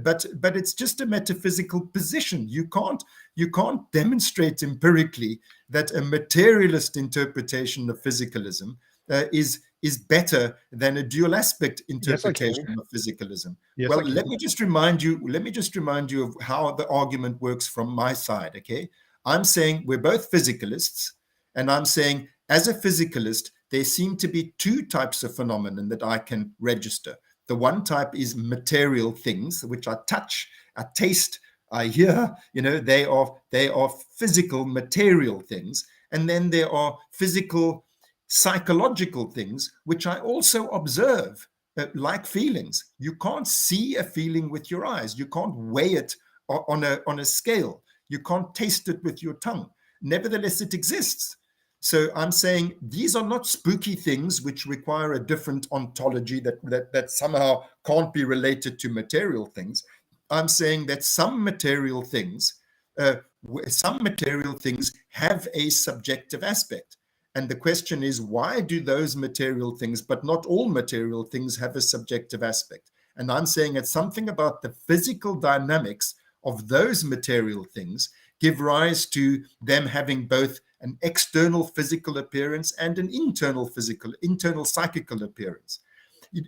but it's just a metaphysical position. You can't demonstrate empirically that a materialist interpretation of physicalism is better than a dual aspect interpretation of physicalism. Yes, well, let me just remind you of how the argument works from my side. Okay. I'm saying we're both physicalists, and I'm saying as a physicalist, there seem to be two types of phenomenon that I can register. The one type is material things, which I touch, I taste, I hear, they are physical material things. And then there are physical psychological things, which I also observe, like feelings. You can't see a feeling with your eyes. You can't weigh it on a scale. You can't taste it with your tongue. Nevertheless, it exists. So I'm saying these are not spooky things which require a different ontology that somehow can't be related to material things. I'm saying that some material things have a subjective aspect. And the question is, why do those material things, but not all material things, have a subjective aspect? And I'm saying it's something about the physical dynamics of those material things give rise to them having both an external physical appearance and an internal psychical appearance.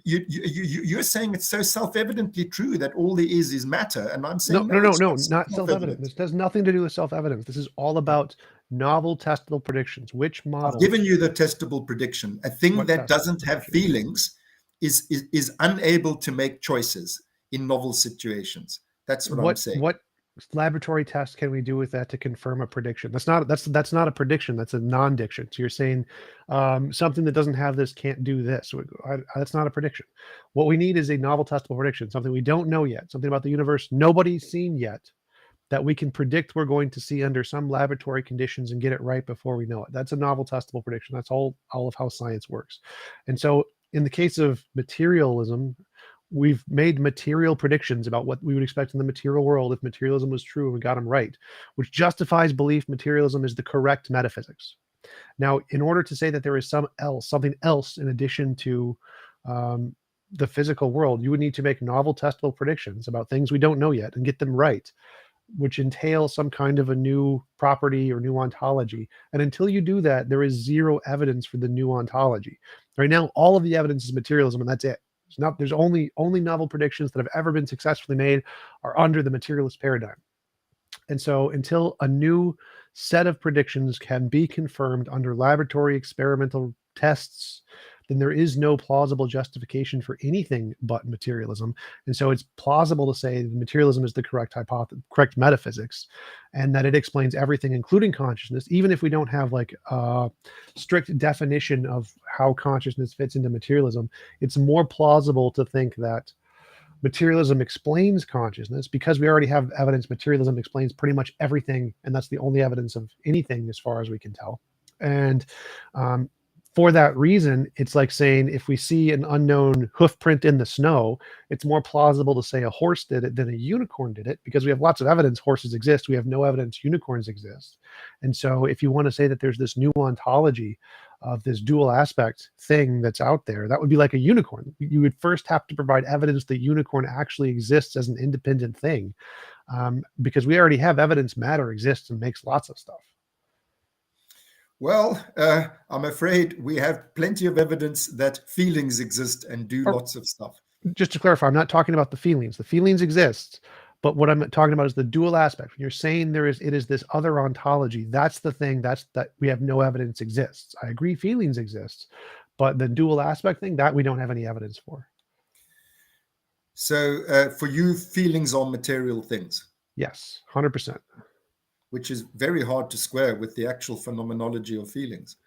You're saying it's so self-evidently true that all there is matter, and I'm saying no, not self-evident. This has nothing to do with self-evidence. This is all about novel testable predictions. Which model? I've given you the testable prediction. A thing that doesn't have feelings is unable to make choices in novel situations. That's what I'm saying. What laboratory test can we do with that to confirm a prediction? That's not a prediction. That's a non-diction. So you're saying something that doesn't have this can't do this. That's not a prediction. What we need is a novel testable prediction, something we don't know yet, something about the universe nobody's seen yet, that we can predict we're going to see under some laboratory conditions and get it right before we know it. That's a novel testable prediction. That's all of how science works. And so in the case of materialism, we've made material predictions about what we would expect in the material world if materialism was true and we got them right, which justifies belief materialism is the correct metaphysics. Now, in order to say that there is something else in addition to the physical world, you would need to make novel testable predictions about things we don't know yet and get them right, which entail some kind of a new property or new ontology. And until you do that, there is zero evidence for the new ontology. Right now, all of the evidence is materialism, and that's it. There's only novel predictions that have ever been successfully made are under the materialist paradigm. And so until a new set of predictions can be confirmed under laboratory experimental tests, then there is no plausible justification for anything but materialism. And so it's plausible to say that materialism is the correct metaphysics, and that it explains everything, including consciousness, even if we don't have like a strict definition of how consciousness fits into materialism. It's more plausible to think that materialism explains consciousness because we already have evidence materialism explains pretty much everything, and that's the only evidence of anything as far as we can tell. And for that reason, it's like saying if we see an unknown hoof print in the snow, it's more plausible to say a horse did it than a unicorn did it, because we have lots of evidence horses exist. We have no evidence unicorns exist. And so if you want to say that there's this new ontology of this dual aspect thing that's out there, that would be like a unicorn. You would first have to provide evidence the unicorn actually exists as an independent thing, because we already have evidence matter exists and makes lots of stuff. Well, I'm afraid we have plenty of evidence that feelings exist and do lots of stuff. Just to clarify, I'm not talking about the feelings. The feelings exist, but what I'm talking about is the dual aspect. When you're saying it is this other ontology, that's the thing that we have no evidence exists. I agree feelings exist, but the dual aspect thing, that we don't have any evidence for. So for you, feelings are material things? Yes, 100%. Which is very hard to square with the actual phenomenology of feelings.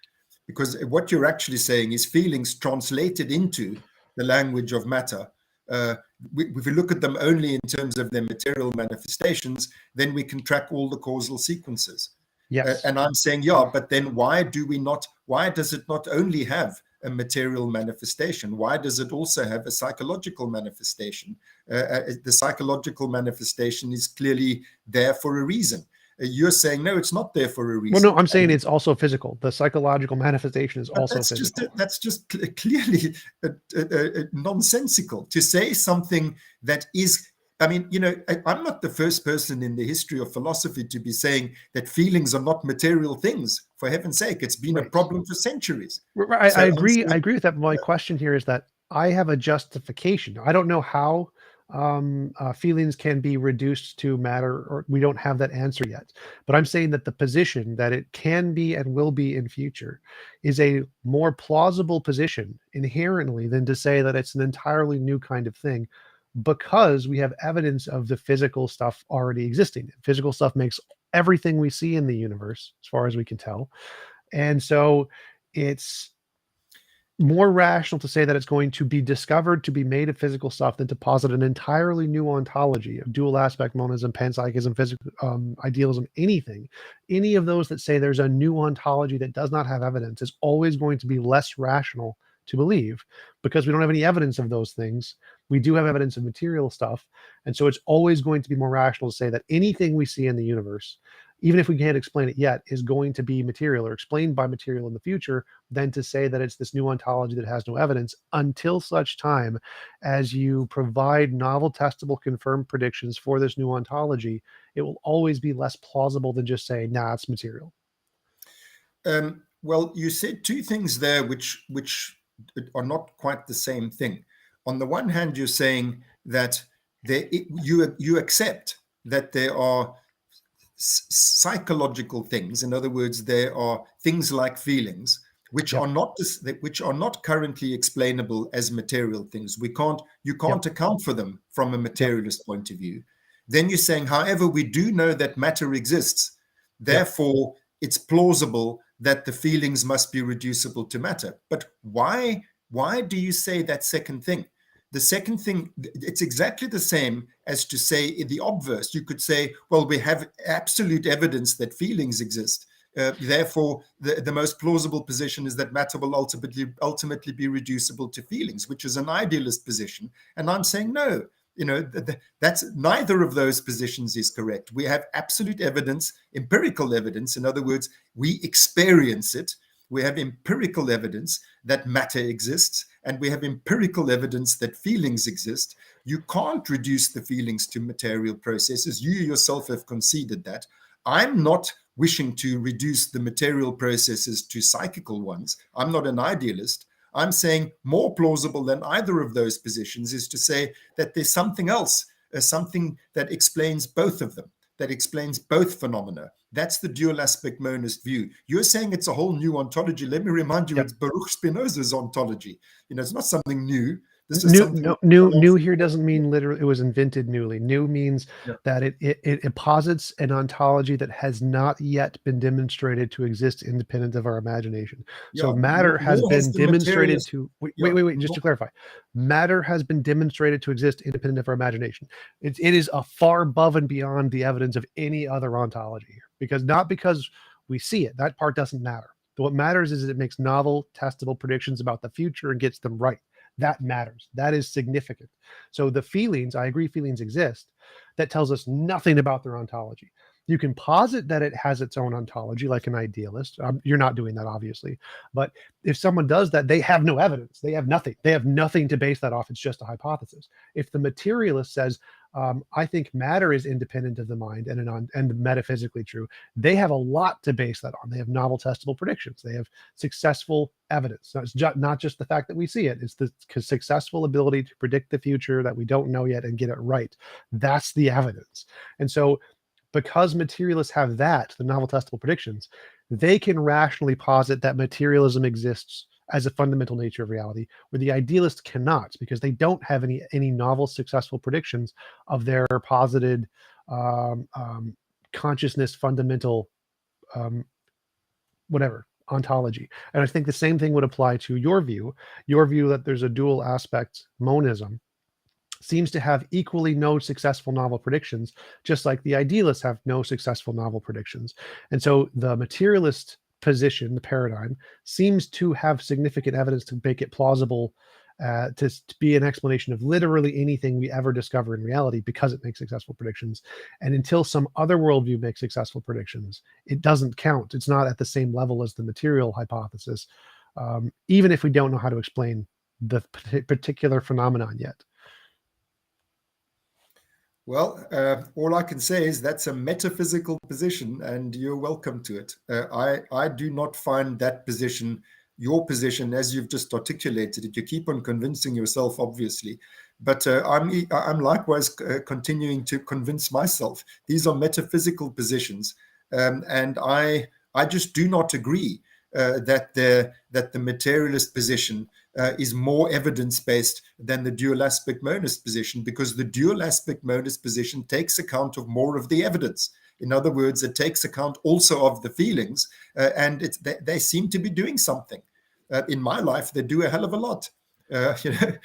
Because what you're actually saying is feelings translated into the language of matter. If we look at them only in terms of their material manifestations, then we can track all the causal sequences. Yes. And I'm saying, yeah, but then why does it not only have a material manifestation? Why does it also have a psychological manifestation? The psychological manifestation is clearly there for a reason. You're saying, no, it's not there for a reason. Well, no, I'm saying it's also physical. The psychological manifestation is also physical. That's just clearly nonsensical to say something that is, I mean, I'm not the first person in the history of philosophy to be saying that feelings are not material things. For heaven's sake, it's been a problem for centuries. Right. I agree with that. My question here is that I have a justification. I don't know how feelings can be reduced to matter, or we don't have that answer yet. But I'm saying that the position that it can be and will be in future is a more plausible position inherently than to say that it's an entirely new kind of thing, because we have evidence of the physical stuff already existing. Physical stuff makes everything we see in the universe, as far as we can tell. And so it's more rational to say that it's going to be discovered to be made of physical stuff than to posit an entirely new ontology of dual aspect monism, panpsychism, physical idealism, anything. Any of those that say there's a new ontology that does not have evidence is always going to be less rational to believe, because we don't have any evidence of those things. We do have evidence of material stuff. And so it's always going to be more rational to say that anything we see in the universe, even if we can't explain it yet, is going to be material or explained by material in the future, than to say that it's this new ontology that has no evidence, until such time as you provide novel, testable, confirmed predictions for this new ontology. It will always be less plausible than just saying, nah, it's material. Well, you said two things there which are not quite the same thing. On the one hand, you're saying that you accept that there are psychological things. In other words, there are things like feelings which are not currently explainable as material things. You can't account for them from a materialist point of view. Then you're saying, however, we do know that matter exists. Therefore, it's plausible that the feelings must be reducible to matter. But why do you say that second thing? The second thing, it's exactly the same as to say in the obverse. You could say, well, we have absolute evidence that feelings exist. Therefore, the most plausible position is that matter will ultimately be reducible to feelings, which is an idealist position. And I'm saying no. That's neither of those positions is correct. We have absolute evidence, empirical evidence. In other words, we experience it. We have empirical evidence that matter exists, and we have empirical evidence that feelings exist. You can't reduce the feelings to material processes. You yourself have conceded that. I'm not wishing to reduce the material processes to psychical ones. I'm not an idealist. I'm saying more plausible than either of those positions is to say that there's something else, something that explains both of them, that explains both phenomena. That's the dual aspect monist view. You're saying it's a whole new ontology. Let me remind you, Yep. it's Baruch Spinoza's ontology. It's not something new. This is something new here doesn't mean literally it was invented newly. New means Yeah. that it posits an ontology that has not yet been demonstrated to exist independent of our imagination. So matter has been demonstrated to wait, just to clarify, matter has been demonstrated to exist independent of our imagination. It is a far above and beyond the evidence of any other ontology here, because we see it. That part doesn't matter. But what matters is that it makes novel, testable predictions about the future and gets them right. That matters. That is significant. So the feelings, I agree, feelings exist. That tells us nothing about their ontology. You can posit that it has its own ontology, like an idealist. You're not doing that, obviously. But if someone does that, they have no evidence. They have nothing. They have nothing to base that off. It's just a hypothesis. If the materialist says, I think matter is independent of the mind and metaphysically true, they have a lot to base that on. They have novel, testable predictions. They have successful evidence. So it's not just the fact that we see it. It's the successful ability to predict the future that we don't know yet and get it right. That's the evidence. And so because materialists have that, the novel, testable predictions, they can rationally posit that materialism exists as a fundamental nature of reality, where the idealist cannot, because they don't have any novel, successful predictions of their posited consciousness fundamental whatever ontology. And I think the same thing would apply to your view that there's a dual aspect monism seems to have equally no successful novel predictions, just like the idealists have no successful novel predictions. And so the materialist position, the paradigm, seems to have significant evidence to make it plausible to be an explanation of literally anything we ever discover in reality, because it makes successful predictions. And until some other worldview makes successful predictions, it doesn't count. It's not at the same level as the material hypothesis, even if we don't know how to explain the particular phenomenon yet. Well, all I can say is that's a metaphysical position, and you're welcome to it. I do not find that position, your position, as you've just articulated it. You keep on convincing yourself, obviously, but I'm likewise continuing to convince myself. These are metaphysical positions, and I just do not agree that the materialist position is more evidence-based than the dual aspect monist position, because the dual aspect monist position takes account of more of the evidence. In other words, it takes account also of the feelings, and they seem to be doing something. In my life, they do a hell of a lot. And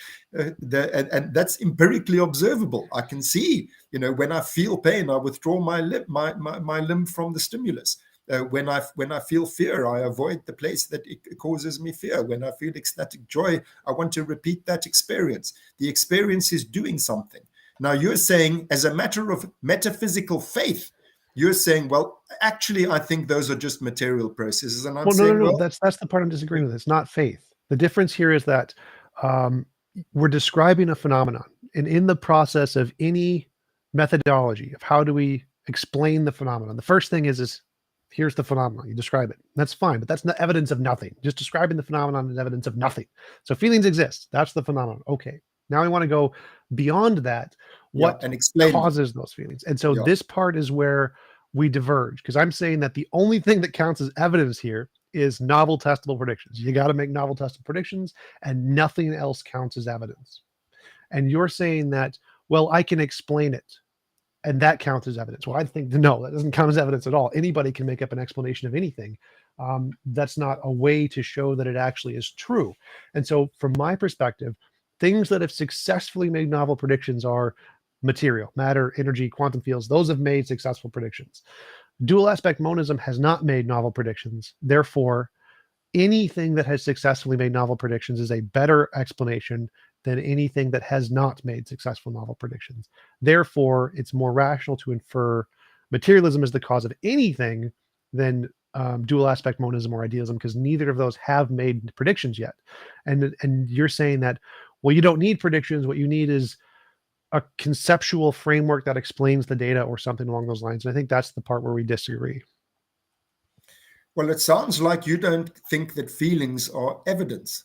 that's empirically observable. I can see, when I feel pain, I withdraw my limb from the stimulus. When I feel fear, I avoid the place that it causes me fear. When I feel ecstatic joy, I want to repeat that experience. The experience is doing something. Now, you're saying, as a matter of metaphysical faith, you're saying, well, actually, I think those are just material processes. And I'm saying, no. That's the part I'm disagreeing with. It's not faith. The difference here is that we're describing a phenomenon, and in the process of any methodology of how do we explain the phenomenon, the first thing is here's the phenomenon. You describe it. That's fine, but that's not evidence of nothing. Just describing the phenomenon is evidence of nothing. So feelings exist. That's the phenomenon. Okay. Now I want to go beyond that. What and explain causes those feelings? And so this part is where we diverge, because I'm saying that the only thing that counts as evidence here is novel, testable predictions. You got to make novel, testable predictions, and nothing else counts as evidence. And you're saying that, well, I can explain it, and that counts as evidence. Well, I think, no, that doesn't count as evidence at all. Anybody can make up an explanation of anything. That's not a way to show that it actually is true. And so from my perspective, things that have successfully made novel predictions are material, matter, energy, quantum fields. Those have made successful predictions. Dual aspect monism has not made novel predictions. Therefore, anything that has successfully made novel predictions is a better explanation than anything that has not made successful novel predictions. Therefore, it's more rational to infer materialism as the cause of anything than dual aspect monism or idealism, because neither of those have made predictions yet. And you're saying that, well, you don't need predictions. What you need is a conceptual framework that explains the data or something along those lines. And I think that's the part where we disagree. Well, it sounds like you don't think that feelings are evidence.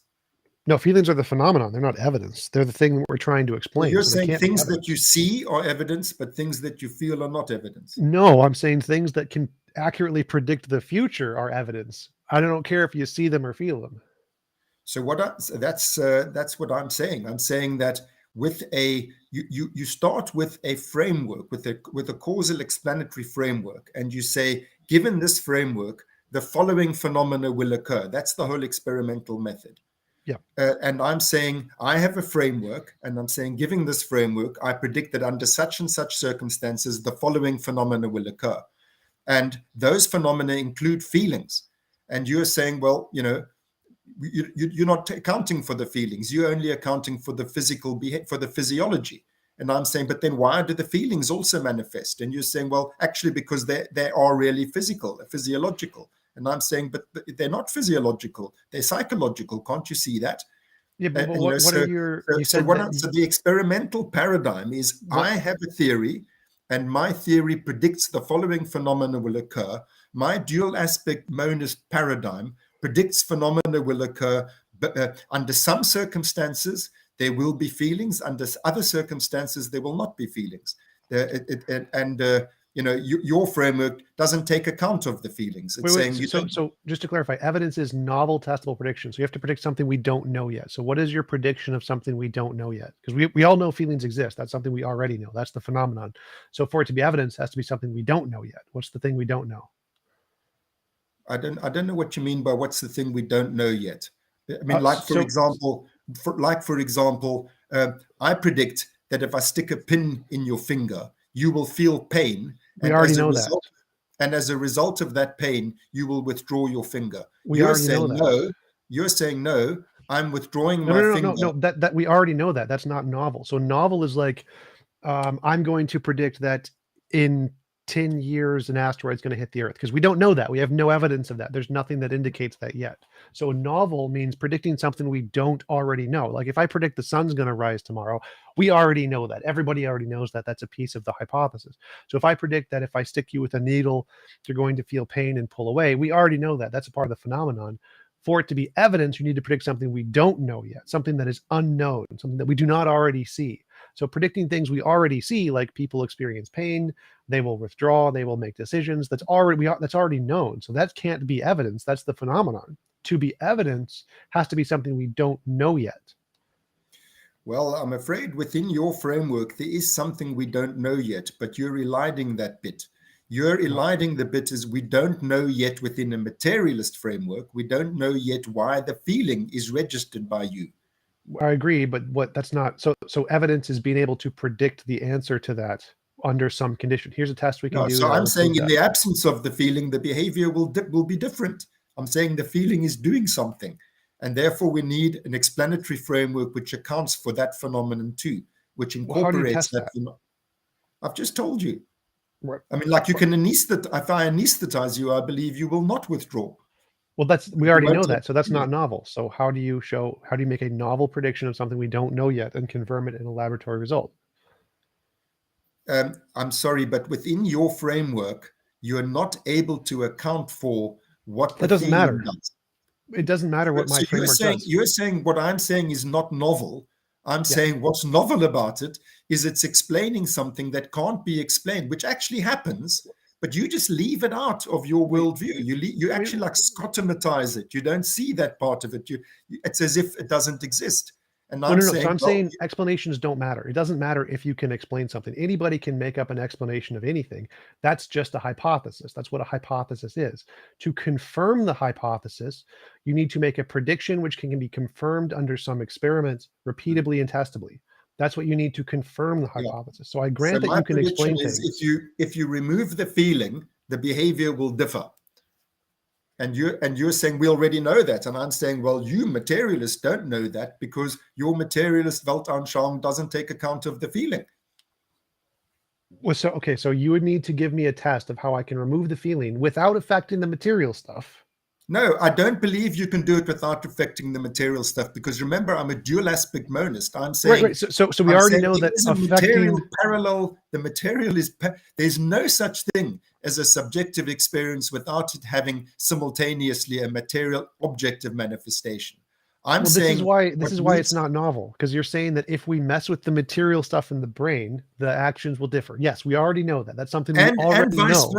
No, feelings are the phenomenon. They're not evidence. They're the thing that we're trying to So explain. you're So they saying can't be things that evidence. you see are evidence, but things that you feel are not evidence. No, I'm saying things that can accurately predict the future are evidence. I don't care if you see them or feel them. So that's what I'm saying. I'm saying that with you start with a framework, with a causal explanatory framework, and you say, given this framework, the following phenomena will occur. That's the whole experimental method. Yeah. And I'm saying I have a framework, and I'm saying, given this framework, I predict that under such and such circumstances, the following phenomena will occur. And those phenomena include feelings. And you're saying, well, you're not accounting for the feelings. You're only accounting for the for the physiology. And I'm saying, but then why do the feelings also manifest? And you're saying, well, actually, because they are really physiological. And I'm saying, but they're not physiological. They're psychological. Can't you see that? Yeah, but what are your? You said that. So the experimental paradigm is I have a theory, and my theory predicts the following phenomena will occur. My dual aspect monist paradigm predicts phenomena will occur, but under some circumstances there will be feelings. Under other circumstances there will not be feelings. Your framework doesn't take account of the feelings. It's Wait. saying So just to clarify, evidence is novel testable prediction. So you have to predict something we don't know yet. So what is your prediction of something we don't know yet? Because we all know feelings exist. That's something we already know. That's the phenomenon. So for it to be evidence, it has to be something we don't know yet. What's the thing we don't know? I don't know what you mean by what's the thing we don't know yet. I mean, for example, I predict that if I stick a pin in your finger, you will feel pain, we already know that. And as a result of that pain, you will withdraw your finger. We already know that. No. You're saying no. I'm withdrawing my finger. No. That we already know that. That's not novel. So novel is like, I'm going to predict that in 10 years an asteroid's going to hit the Earth, because we don't know that. We have no evidence of that. There's nothing that indicates that yet. So novel means predicting something we don't already know. Like if I predict the sun's going to rise tomorrow, we already know that. Everybody already knows that. That's a piece of the hypothesis. So if I predict that if I stick you with a needle, you're going to feel pain and pull away, we already know that. That's a part of the phenomenon. For it to be evidence, you need to predict something we don't know yet, something that is unknown, something that we do not already see. So predicting things we already see, like people experience pain, they will withdraw, they will make decisions. That's already known. So that can't be evidence. That's the phenomenon. To be evidence has to be something we don't know yet. Well, I'm afraid within your framework there is something we don't know yet, but you're eliding that bit. You're eliding the bit as we don't know yet within a materialist framework. We don't know yet why the feeling is registered by you. I agree, but that's not so evidence is being able to predict the answer to that under some condition. Here's a test we can do. So I'm saying in the absence of the feeling, the behavior will be different. I'm saying the feeling is doing something, and therefore we need an explanatory framework which accounts for that phenomenon too, which incorporates that. I've just told you. Right. I mean, like you can anesthetize. If I anesthetize you, I believe you will not withdraw. Well, we already know that. So that's not novel. So how do you make a novel prediction of something we don't know yet and confirm it in a laboratory result? I'm sorry, but within your framework, you're not able to account for what that doesn't matter. Does. It doesn't matter what my framework does. You're saying what I'm saying is not novel. I'm saying what's novel about it is it's explaining something that can't be explained, which actually happens, but you just leave it out of your worldview. You actually like scottomatize it. You don't see that part of it. It's as if it doesn't exist. And No, I'm no, no. So saying, I'm well, saying explanations don't matter. It doesn't matter if you can explain something. Anybody can make up an explanation of anything. That's just a hypothesis. That's what a hypothesis is. To confirm the hypothesis, you need to make a prediction which can be confirmed under some experiments repeatably and testably. That's what you need to confirm the yeah. hypothesis. So I So grant that my you can prediction explain is things. if you remove the feeling, the behavior will differ. And you're saying we already know that, and I'm saying, well, you materialists don't know that because your materialist Weltanschauung doesn't take account of the feeling. Well, so okay, so you would need to give me a test of how I can remove the feeling without affecting the material stuff. No, I don't believe you can do it without affecting the material stuff, because remember, I'm a dual aspect monist. Right, right. So we I'm already saying know there that is a material affecting. parallel. The material is, there's no such thing as a subjective experience without it having simultaneously a material objective manifestation. I'm Well, saying this what is why it's needs, not novel, because you're saying that if we mess with the material stuff in the brain, the actions will differ. Yes, we already know that. That's something we and already know.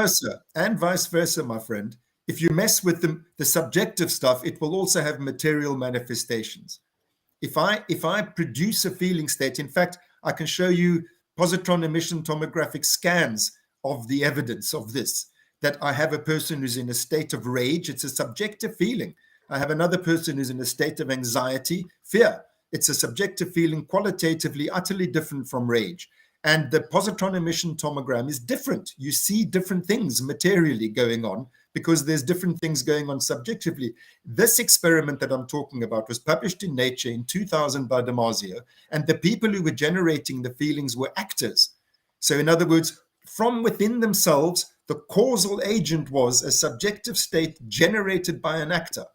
vice versa, my friend. If you mess with the subjective stuff, it will also have material manifestations. If I produce a feeling state, in fact, I can show you positron emission tomographic scans of the evidence of this, that I have a person who's in a state of rage. It's a subjective feeling. I have another person who's in a state of anxiety, fear. It's a subjective feeling, qualitatively utterly different from rage. And the positron emission tomogram is different. You see different things materially going on because there's different things going on subjectively. This experiment that I'm talking about was published in Nature in 2000 by Damasio, and the people who were generating the feelings were actors. So, in other words, from within themselves, the causal agent was a subjective state generated by an actor.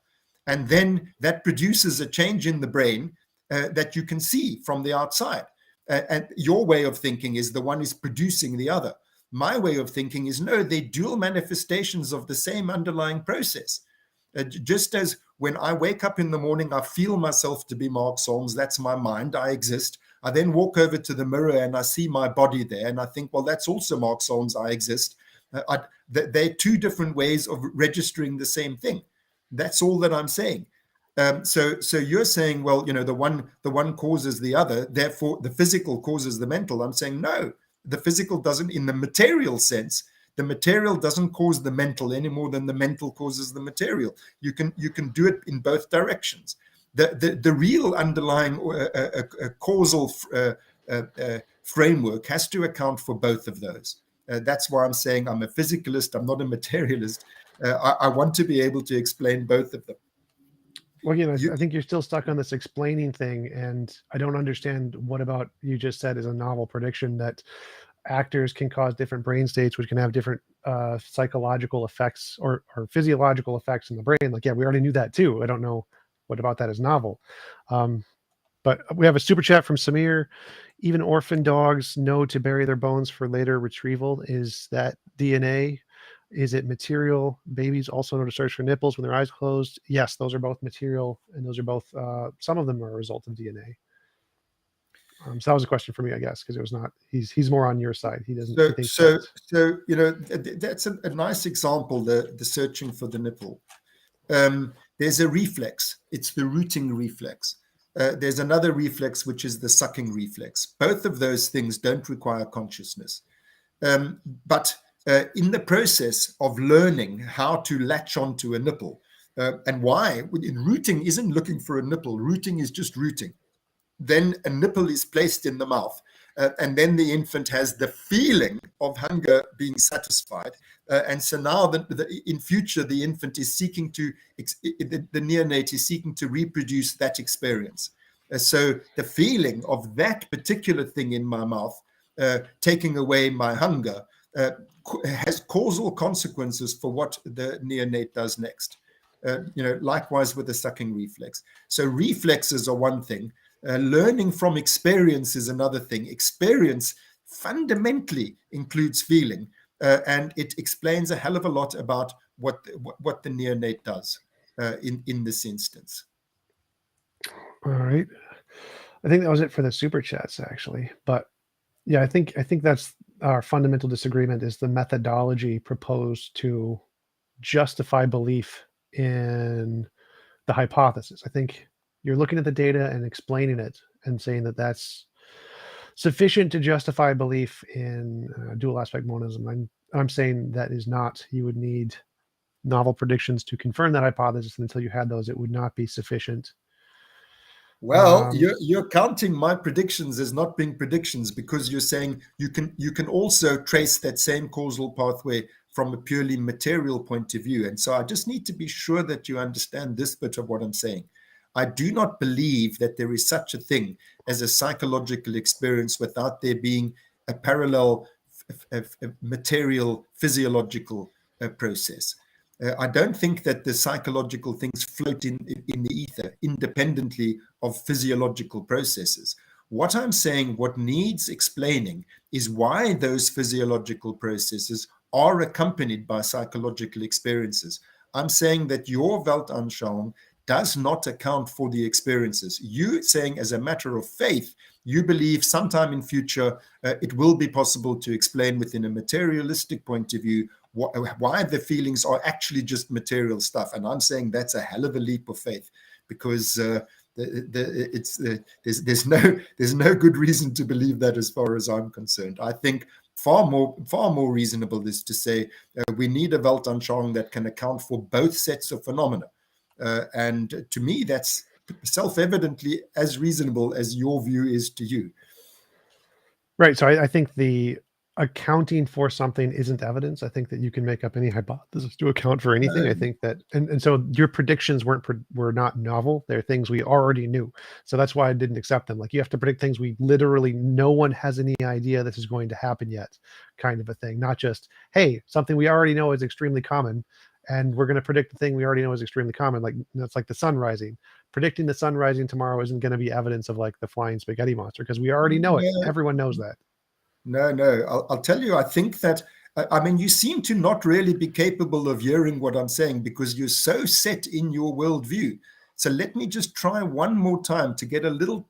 And then that produces a change in the brain that you can see from the outside. And your way of thinking is the one is producing the other. My way of thinking is no, they're dual manifestations of the same underlying process. Just as when I wake up in the morning, I feel myself to be Mark Solms, that's my mind, I exist. I then walk over to the mirror and I see my body there, and I think, well, that's also Mark Solms, I exist. They're two different ways of registering the same thing. That's all that I'm saying. So you're saying, well, the one causes the other, therefore the physical causes the mental. I'm saying no, the physical doesn't, in the material sense. The material doesn't cause the mental any more than the mental causes the material. You can do it in both directions. The real underlying causal framework has to account for both of those. That's why I'm saying I'm a physicalist. I'm not a materialist. I want to be able to explain both of them. Well, again, You, I think you're still stuck on this explaining thing, and I don't understand what about you just said is a novel prediction that actors can cause different brain states, which can have different psychological effects or physiological effects in the brain. Like, yeah, we already knew that too. I don't know what about that is novel. But we have a super chat from Samir. Even orphan dogs know to bury their bones for later retrieval. Is that DNA? Is it material? Babies also know to search for nipples when their eyes closed. Yes, those are both material, and those are both. Some of them are a result of DNA. So that was a question for me, I guess, because it was not. He's more on your side. He doesn't. He so, thinks so, that. so that's a nice example. The searching for the nipple. There's a reflex. It's the rooting reflex. There's another reflex, which is the sucking reflex. Both of those things don't require consciousness. But in the process of learning how to latch onto a nipple, and why, rooting isn't looking for a nipple, rooting is just rooting. Then a nipple is placed in the mouth, and then the infant has the feeling of hunger being satisfied. And so now in future, the infant is seeking to, the neonate is seeking to reproduce that experience. So the feeling of that particular thing in my mouth, taking away my hunger, has causal consequences for what the neonate does next. Likewise with the sucking reflex. So reflexes are one thing. Learning from experience is another thing. Experience fundamentally includes feeling, and it explains a hell of a lot about what the neonate does in this instance. All right. I think that was it for the super chats, actually. But yeah, I think that's our fundamental disagreement is the methodology proposed to justify belief in the hypothesis. I think You're looking at the data and explaining it and saying that that's sufficient to justify belief in dual aspect monism. I'm saying that is not. You would need novel predictions to confirm that hypothesis. And until you had those, it would not be sufficient. Well, you're counting my predictions as not being predictions because you're saying you can also trace that same causal pathway from a purely material point of view. And so I just need to be sure that you understand this bit of what I'm saying. I do not believe that there is such a thing as a psychological experience without there being a parallel material physiological process. I don't think that the psychological things float in the ether independently of physiological processes. What I'm saying, what needs explaining is why those physiological processes are accompanied by psychological experiences. I'm saying that your Weltanschauung does not account for the experiences. You saying as a matter of faith, you believe sometime in future it will be possible to explain within a materialistic point of view why the feelings are actually just material stuff. And I'm saying that's a hell of a leap of faith because there's no good reason to believe that as far as I'm concerned. I think far more reasonable is to say we need a Weltanschauung that can account for both sets of phenomena. And to me, that's self-evidently as reasonable as your view is to you. Right. So I think the accounting for something isn't evidence. I think that you can make up any hypothesis to account for anything. I think that, and so your predictions were not novel. They're things we already knew. So that's why I didn't accept them. Like you have to predict things we literally, no one has any idea this is going to happen yet, kind of a thing. Not just, hey, something we already know is extremely common, and we're going to predict the thing we already know is extremely common. Like it's like the sun rising. Predicting the sun rising tomorrow isn't going to be evidence of like the flying spaghetti monster because we already know it. Everyone knows that. No. I'll tell you, I think that, I mean, you seem to not really be capable of hearing what I'm saying because you're so set in your worldview. So let me just try one more time to get a little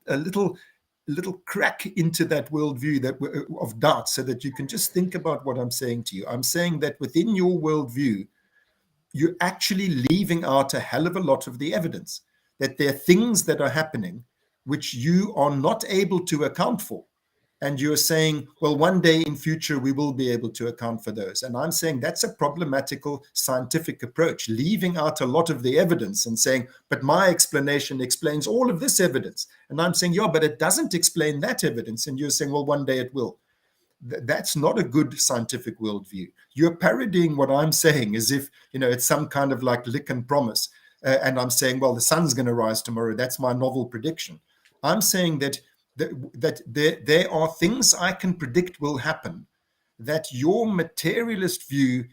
crack into that worldview of doubt so that you can just think about what I'm saying to you. I'm saying that within your worldview, you're actually leaving out a hell of a lot of the evidence, that there are things that are happening which you are not able to account for. And you're saying, well, one day in future, we will be able to account for those. And I'm saying that's a problematical scientific approach, leaving out a lot of the evidence and saying, but my explanation explains all of this evidence. And I'm saying, yeah, but it doesn't explain that evidence. And you're saying, well, one day it will. That's not a good scientific worldview. You're parodying what I'm saying as if, it's some kind of like lick and promise. And I'm saying, well, the sun's going to rise tomorrow. That's my novel prediction. I'm saying that there are things I can predict will happen that your materialist view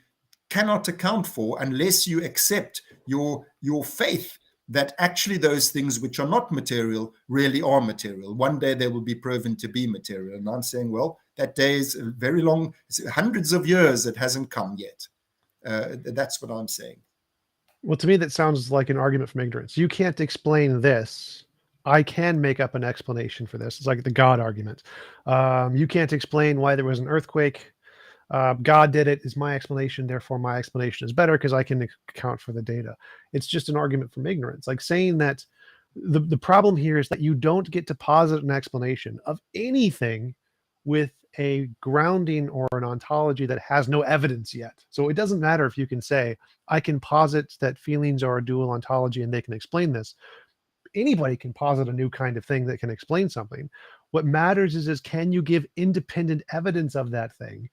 cannot account for unless you accept your faith that actually those things which are not material really are material. One day they will be proven to be material. And I'm saying, well, that day is very long, hundreds of years, it hasn't come yet. That's what I'm saying. Well, to me, that sounds like an argument from ignorance. You can't explain this. I can make up an explanation for this. It's like the God argument. You can't explain why there was an earthquake. God did it is my explanation. Therefore, my explanation is better because I can account for the data. It's just an argument from ignorance. Like saying that the problem here is that you don't get to posit an explanation of anything with a grounding or an ontology that has no evidence yet. So it doesn't matter if you can say, I can posit that feelings are a dual ontology and they can explain this. Anybody can posit a new kind of thing that can explain something. What matters is can you give independent evidence of that thing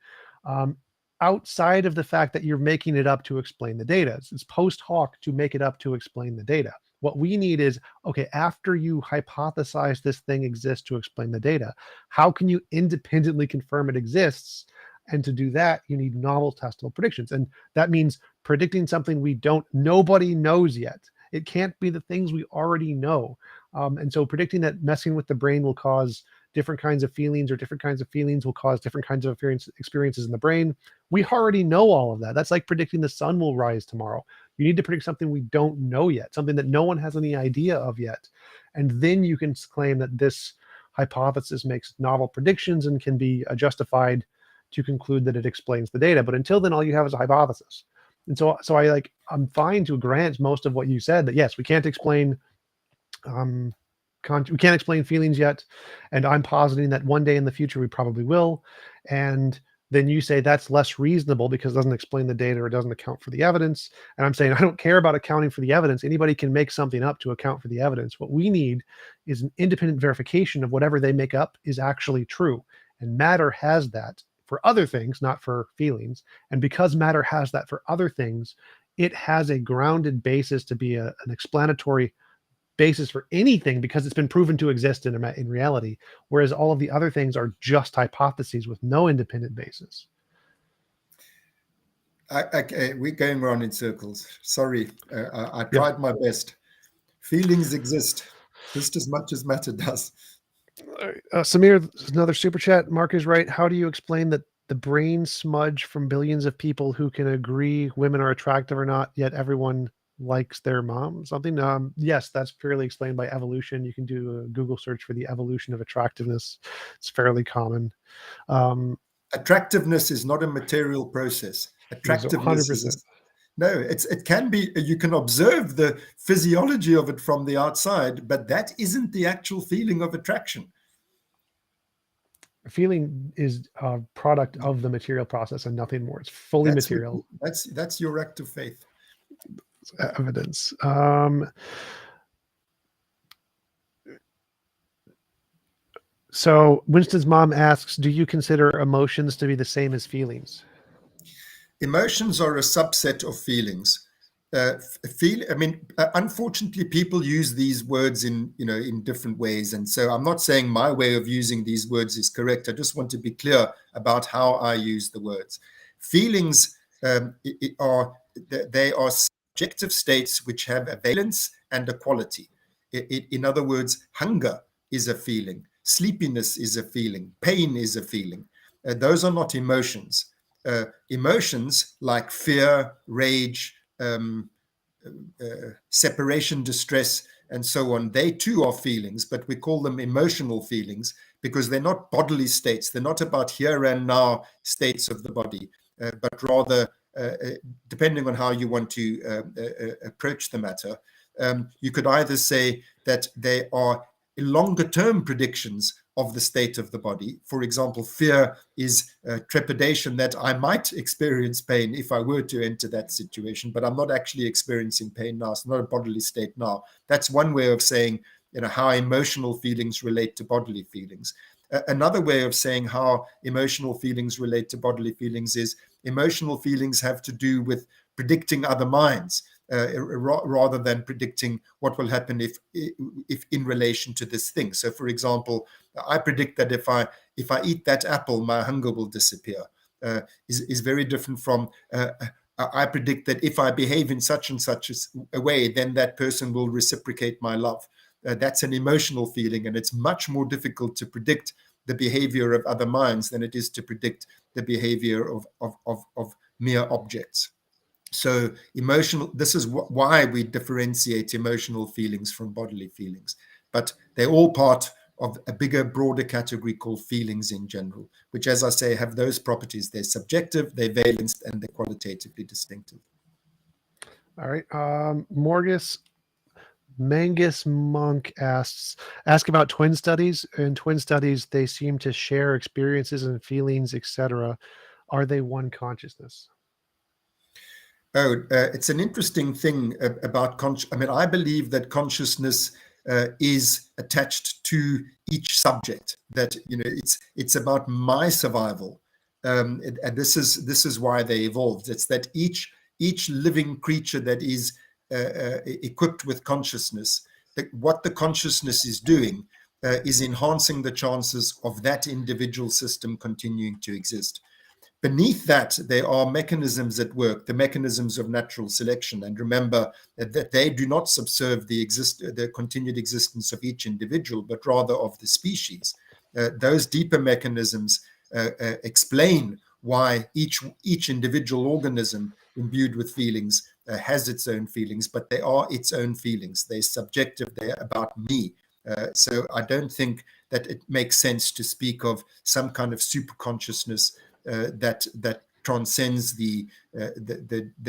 outside of the fact that you're making it up to explain the data. It's post hoc to make it up to explain the data. What we need is, okay, after you hypothesize this thing exists to explain the data, how can you independently confirm it exists? And to do that, you need novel testable predictions. And that means predicting something nobody knows yet. It can't be the things we already know. And so predicting that messing with the brain will cause different kinds of feelings, or different kinds of feelings will cause different kinds of experiences in the brain. We already know all of that. That's like predicting the sun will rise tomorrow. You need to predict something we don't know yet, something that no one has any idea of yet. And then you can claim that this hypothesis makes novel predictions and can be justified to conclude that it explains the data. But until then, all you have is a hypothesis. And so I'm fine to grant most of what you said, that yes, we can't explain We can't explain feelings yet, and I'm positing that one day in the future we probably will. And then you say that's less reasonable because it doesn't explain the data or it doesn't account for the evidence. And I'm saying I don't care about accounting for the evidence. Anybody can make something up to account for the evidence. What we need is an independent verification of whatever they make up is actually true. And matter has that for other things, not for feelings. And because matter has that for other things, it has a grounded basis to be an explanatory basis for anything because it's been proven to exist in reality, whereas all of the other things are just hypotheses with no independent basis. We're going around in circles. Sorry, I Yeah. tried my best. Feelings exist just as much as matter does. Samir, another super chat. Mark is right. How do you explain that the brain smudge from billions of people who can agree women are attractive or not, yet everyone likes their mom? Something. Yes, that's purely explained by evolution. You can do a Google search for the evolution of attractiveness. It's fairly common. Attractiveness is not a material process. Is Attractiveness is 100%. no, it can be, you can observe the physiology of it from the outside, but that isn't the actual feeling of attraction. Feeling is a product of the material process and nothing more. It's fully That's what, material that's your act of faith. evidence. So Winston's mom asks, do you consider emotions to be the same as feelings? Emotions are a subset of feelings. Unfortunately, people use these words in different ways, and so I'm not saying my way of using these words is correct. I just want to be clear about how I use the words. Feelings they are subjective states which have a valence and a quality. In other words, hunger is a feeling, sleepiness is a feeling, pain is a feeling. Those are not emotions. Emotions like fear, rage, separation, distress, and so on, they too are feelings, but we call them emotional feelings because they're not bodily states. They're not about here and now states of the body, but rather, depending on how you want to approach the matter, you could either say that they are longer term predictions of the state of the body. For example, fear is trepidation that I might experience pain if I were to enter that situation, but I'm not actually experiencing pain now. It's not a bodily state now. That's one way of saying, how emotional feelings relate to bodily feelings. Another way of saying how emotional feelings relate to bodily feelings is emotional feelings have to do with predicting other minds. Rather than predicting what will happen if in relation to this thing. So, for example, I predict that if I eat that apple, my hunger will disappear. Is very different from I predict that if I behave in such and such a way, then that person will reciprocate my love. That's an emotional feeling, and it's much more difficult to predict the behavior of other minds than it is to predict the behavior of mere objects. So this is why we differentiate emotional feelings from bodily feelings, but they're all part of a bigger, broader category called feelings in general, which, as I say, have those properties. They're subjective, they're valenced, and they're qualitatively distinctive. All right. Mangus Monk ask about twin studies. In twin studies, they seem to share experiences and feelings, etc. Are they one consciousness? It's an interesting thing about I believe that consciousness is attached to each subject. That it's about my survival, and this is why they evolved. It's that each living creature that is equipped with consciousness, that what the consciousness is doing is enhancing the chances of that individual system continuing to exist. Beneath that, there are mechanisms at work, the mechanisms of natural selection. And remember that they do not subserve the continued existence of each individual, but rather of the species. Those deeper mechanisms explain why each individual organism imbued with feelings has its own feelings, but they are its own feelings. They're subjective, they're about me. So I don't think that it makes sense to speak of some kind of super consciousness that transcends the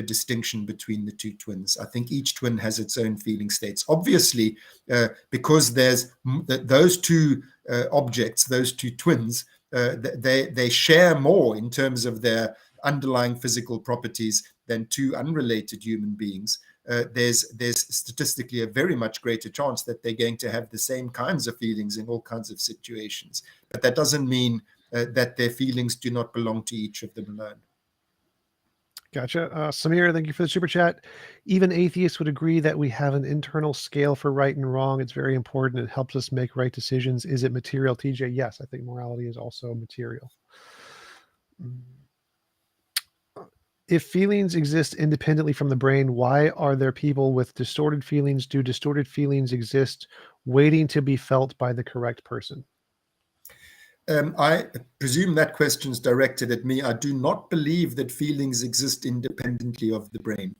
distinction between the two twins. I think each twin has its own feeling states. Obviously, because there's those two objects, those two twins, they share more in terms of their underlying physical properties than two unrelated human beings. There's statistically a very much greater chance that they're going to have the same kinds of feelings in all kinds of situations. But that doesn't mean that their feelings do not belong to each of them alone. Gotcha. Samir, thank you for the super chat. Even atheists would agree that we have an internal scale for right and wrong. It's very important. It helps us make right decisions. Is it material, TJ? Yes, I think morality is also material. If feelings exist independently from the brain, why are there people with distorted feelings? Do distorted feelings exist waiting to be felt by the correct person? I presume that question is directed at me. I do not believe that feelings exist independently of the brain.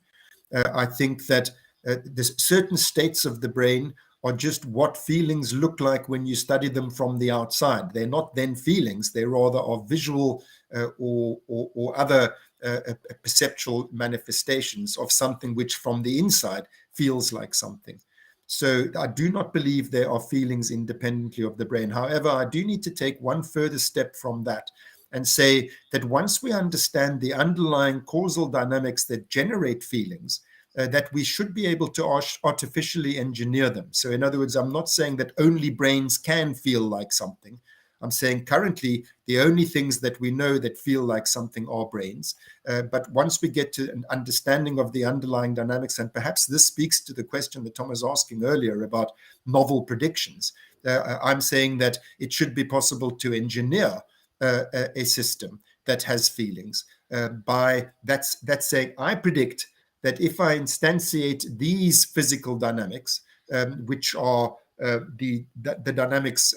I think that there's certain states of the brain are just what feelings look like when you study them from the outside. They're not then feelings. They rather are visual or other perceptual manifestations of something which from the inside feels like something. So I do not believe there are feelings independently of the brain. However, I do need to take one further step from that and say that once we understand the underlying causal dynamics that generate feelings, that we should be able to artificially engineer them. So in other words, I'm not saying that only brains can feel like something. I'm saying currently the only things that we know that feel like something are brains. But once we get to an understanding of the underlying dynamics, and perhaps this speaks to the question that Tom was asking earlier about novel predictions, I'm saying that it should be possible to engineer a system that has feelings. By that's saying I predict that if I instantiate these physical dynamics, which are the dynamics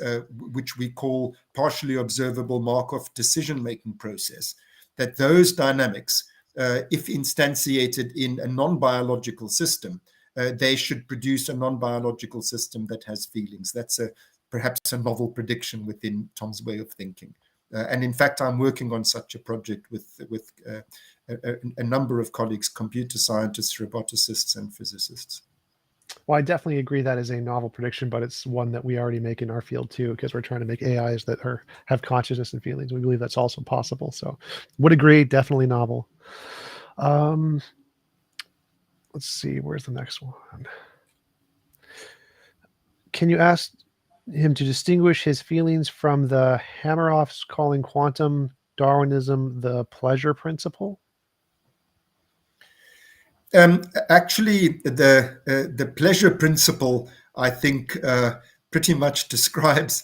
which we call partially observable Markov decision-making process, that those dynamics, if instantiated in a non-biological system, they should produce a non-biological system that has feelings. That's perhaps a novel prediction within Tom's way of thinking. And in fact, I'm working on such a project with a number of colleagues, computer scientists, roboticists, and physicists. Well, I definitely agree that is a novel prediction, but it's one that we already make in our field too, because we're trying to make AIs that have consciousness and feelings. We believe that's also possible. So would agree, definitely novel. Let's see, where's the next one? Can you ask him to distinguish his feelings from the Hameroff's calling quantum Darwinism the pleasure principle? Actually, the pleasure principle, I think, pretty much describes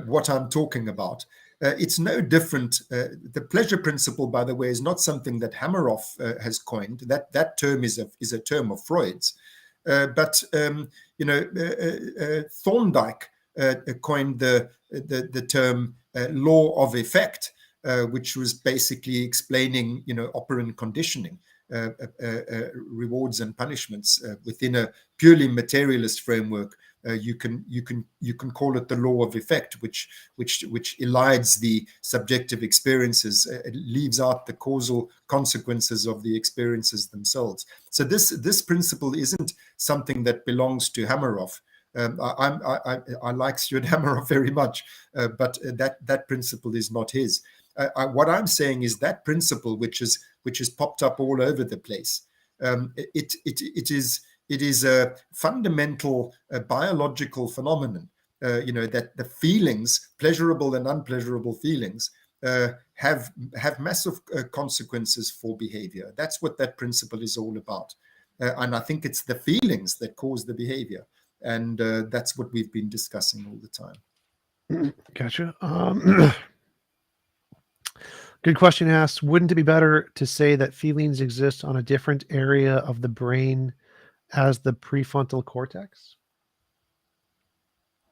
what I'm talking about. It's no different. The pleasure principle, by the way, is not something that Hameroff has coined. That term is a term of Freud's. But Thorndike coined the term law of effect, which was basically explaining, operant conditioning. Rewards and punishments within a purely materialist framework. You can call it the law of effect, which elides the subjective experiences, leaves out the causal consequences of the experiences themselves. So this principle isn't something that belongs to Hameroff. I like Stuart Hameroff very much, but that principle is not his. What I'm saying is that principle, which has popped up all over the place, it is a fundamental biological phenomenon. That the feelings, pleasurable and unpleasurable feelings, have massive consequences for behavior. That's what that principle is all about. And I think it's the feelings that cause the behavior. And that's what we've been discussing all the time. Gotcha. Good question asked. Wouldn't it be better to say that feelings exist on a different area of the brain as the prefrontal cortex?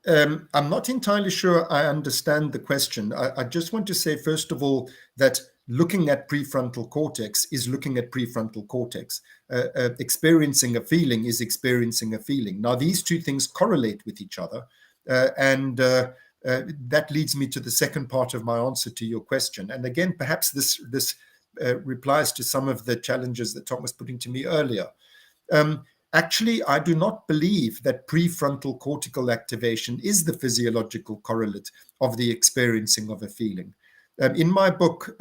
I'm not entirely sure I understand the question. I just want to say, first of all, that looking at prefrontal cortex is looking at prefrontal cortex. Experiencing a feeling is experiencing a feeling. Now, these two things correlate with each other. That leads me to the second part of my answer to your question. And again, perhaps this replies to some of the challenges that Tom was putting to me earlier. Actually, I do not believe that prefrontal cortical activation is the physiological correlate of the experiencing of a feeling. In my book,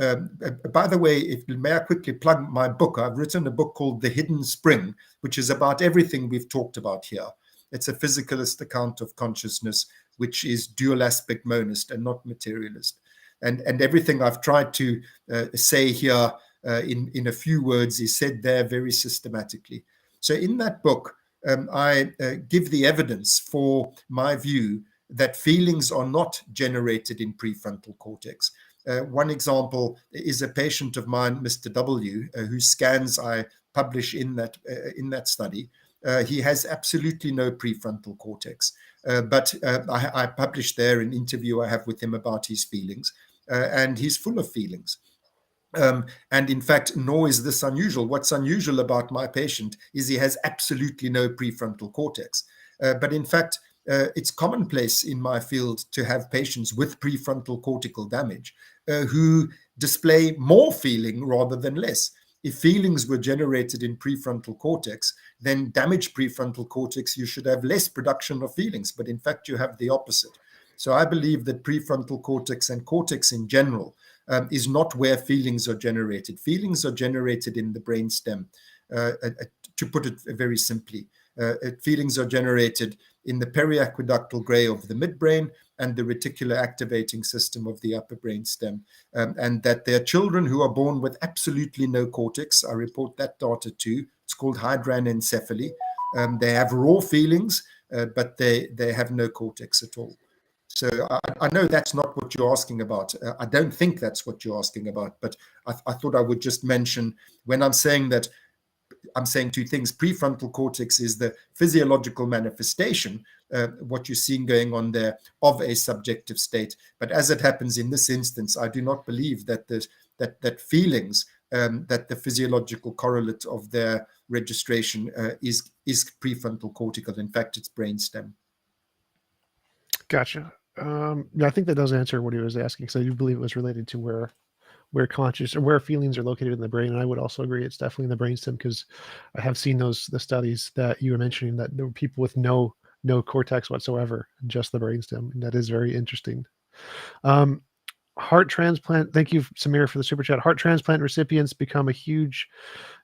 by the way, may I quickly plug my book? I've written a book called The Hidden Spring, which is about everything we've talked about here. It's a physicalist account of consciousness, which is dual aspect monist and not materialist. And everything I've tried to say here in a few words is said there very systematically. So in that book, I give the evidence for my view that feelings are not generated in prefrontal cortex. One example is a patient of mine, Mr. W, whose scans I publish in that study. He has absolutely no prefrontal cortex, but I published there an interview I have with him about his feelings, and he's full of feelings. And in fact, nor is this unusual. What's unusual about my patient is he has absolutely no prefrontal cortex. But in fact, it's commonplace in my field to have patients with prefrontal cortical damage who display more feeling rather than less. If feelings were generated in prefrontal cortex, then damaged prefrontal cortex, you should have less production of feelings. But in fact, you have the opposite. So I believe that prefrontal cortex and cortex in general is not where feelings are generated. Feelings are generated in the brainstem, to put it very simply. Feelings are generated in the periaqueductal gray of the midbrain and the reticular activating system of the upper brainstem, and that there are children who are born with absolutely no cortex. I report that data too. It's called hydranencephaly. They have raw feelings, but they have no cortex at all. So I know that's not what you're asking about. I don't think that's what you're asking about, but I thought I would just mention, when I'm saying that, I'm saying two things. Prefrontal cortex is the physiological manifestation, what you're seeing going on there, of a subjective state. But as it happens in this instance, I do not believe that that feelings, that the physiological correlate of their registration is prefrontal cortical. In fact, it's brainstem. Gotcha. Yeah, I think that does answer what he was asking, because I do believe it was related to where conscious or where feelings are located in the brain. And I would also agree it's definitely in the brainstem, because I have seen the studies that you were mentioning, that there were people with no cortex whatsoever, just the brainstem. And that is very interesting. Heart transplant. Thank you, Samir, for the super chat. Heart transplant recipients become a huge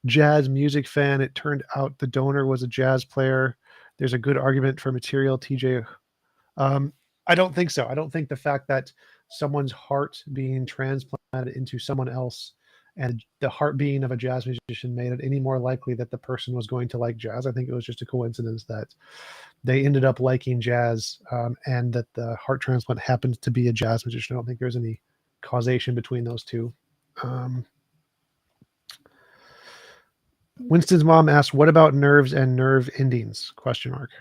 jazz music fan. It turned out the donor was a jazz player. There's a good argument for material, TJ. I don't think so. I don't think the fact that someone's heart being transplanted into someone else and the heart being of a jazz musician made it any more likely that the person was going to like jazz. I think it was just a coincidence that they ended up liking jazz, and that the heart transplant happened to be a jazz musician. I don't think there's any causation between those two. Winston's mom asked, "What about nerves and nerve endings?" Question mark.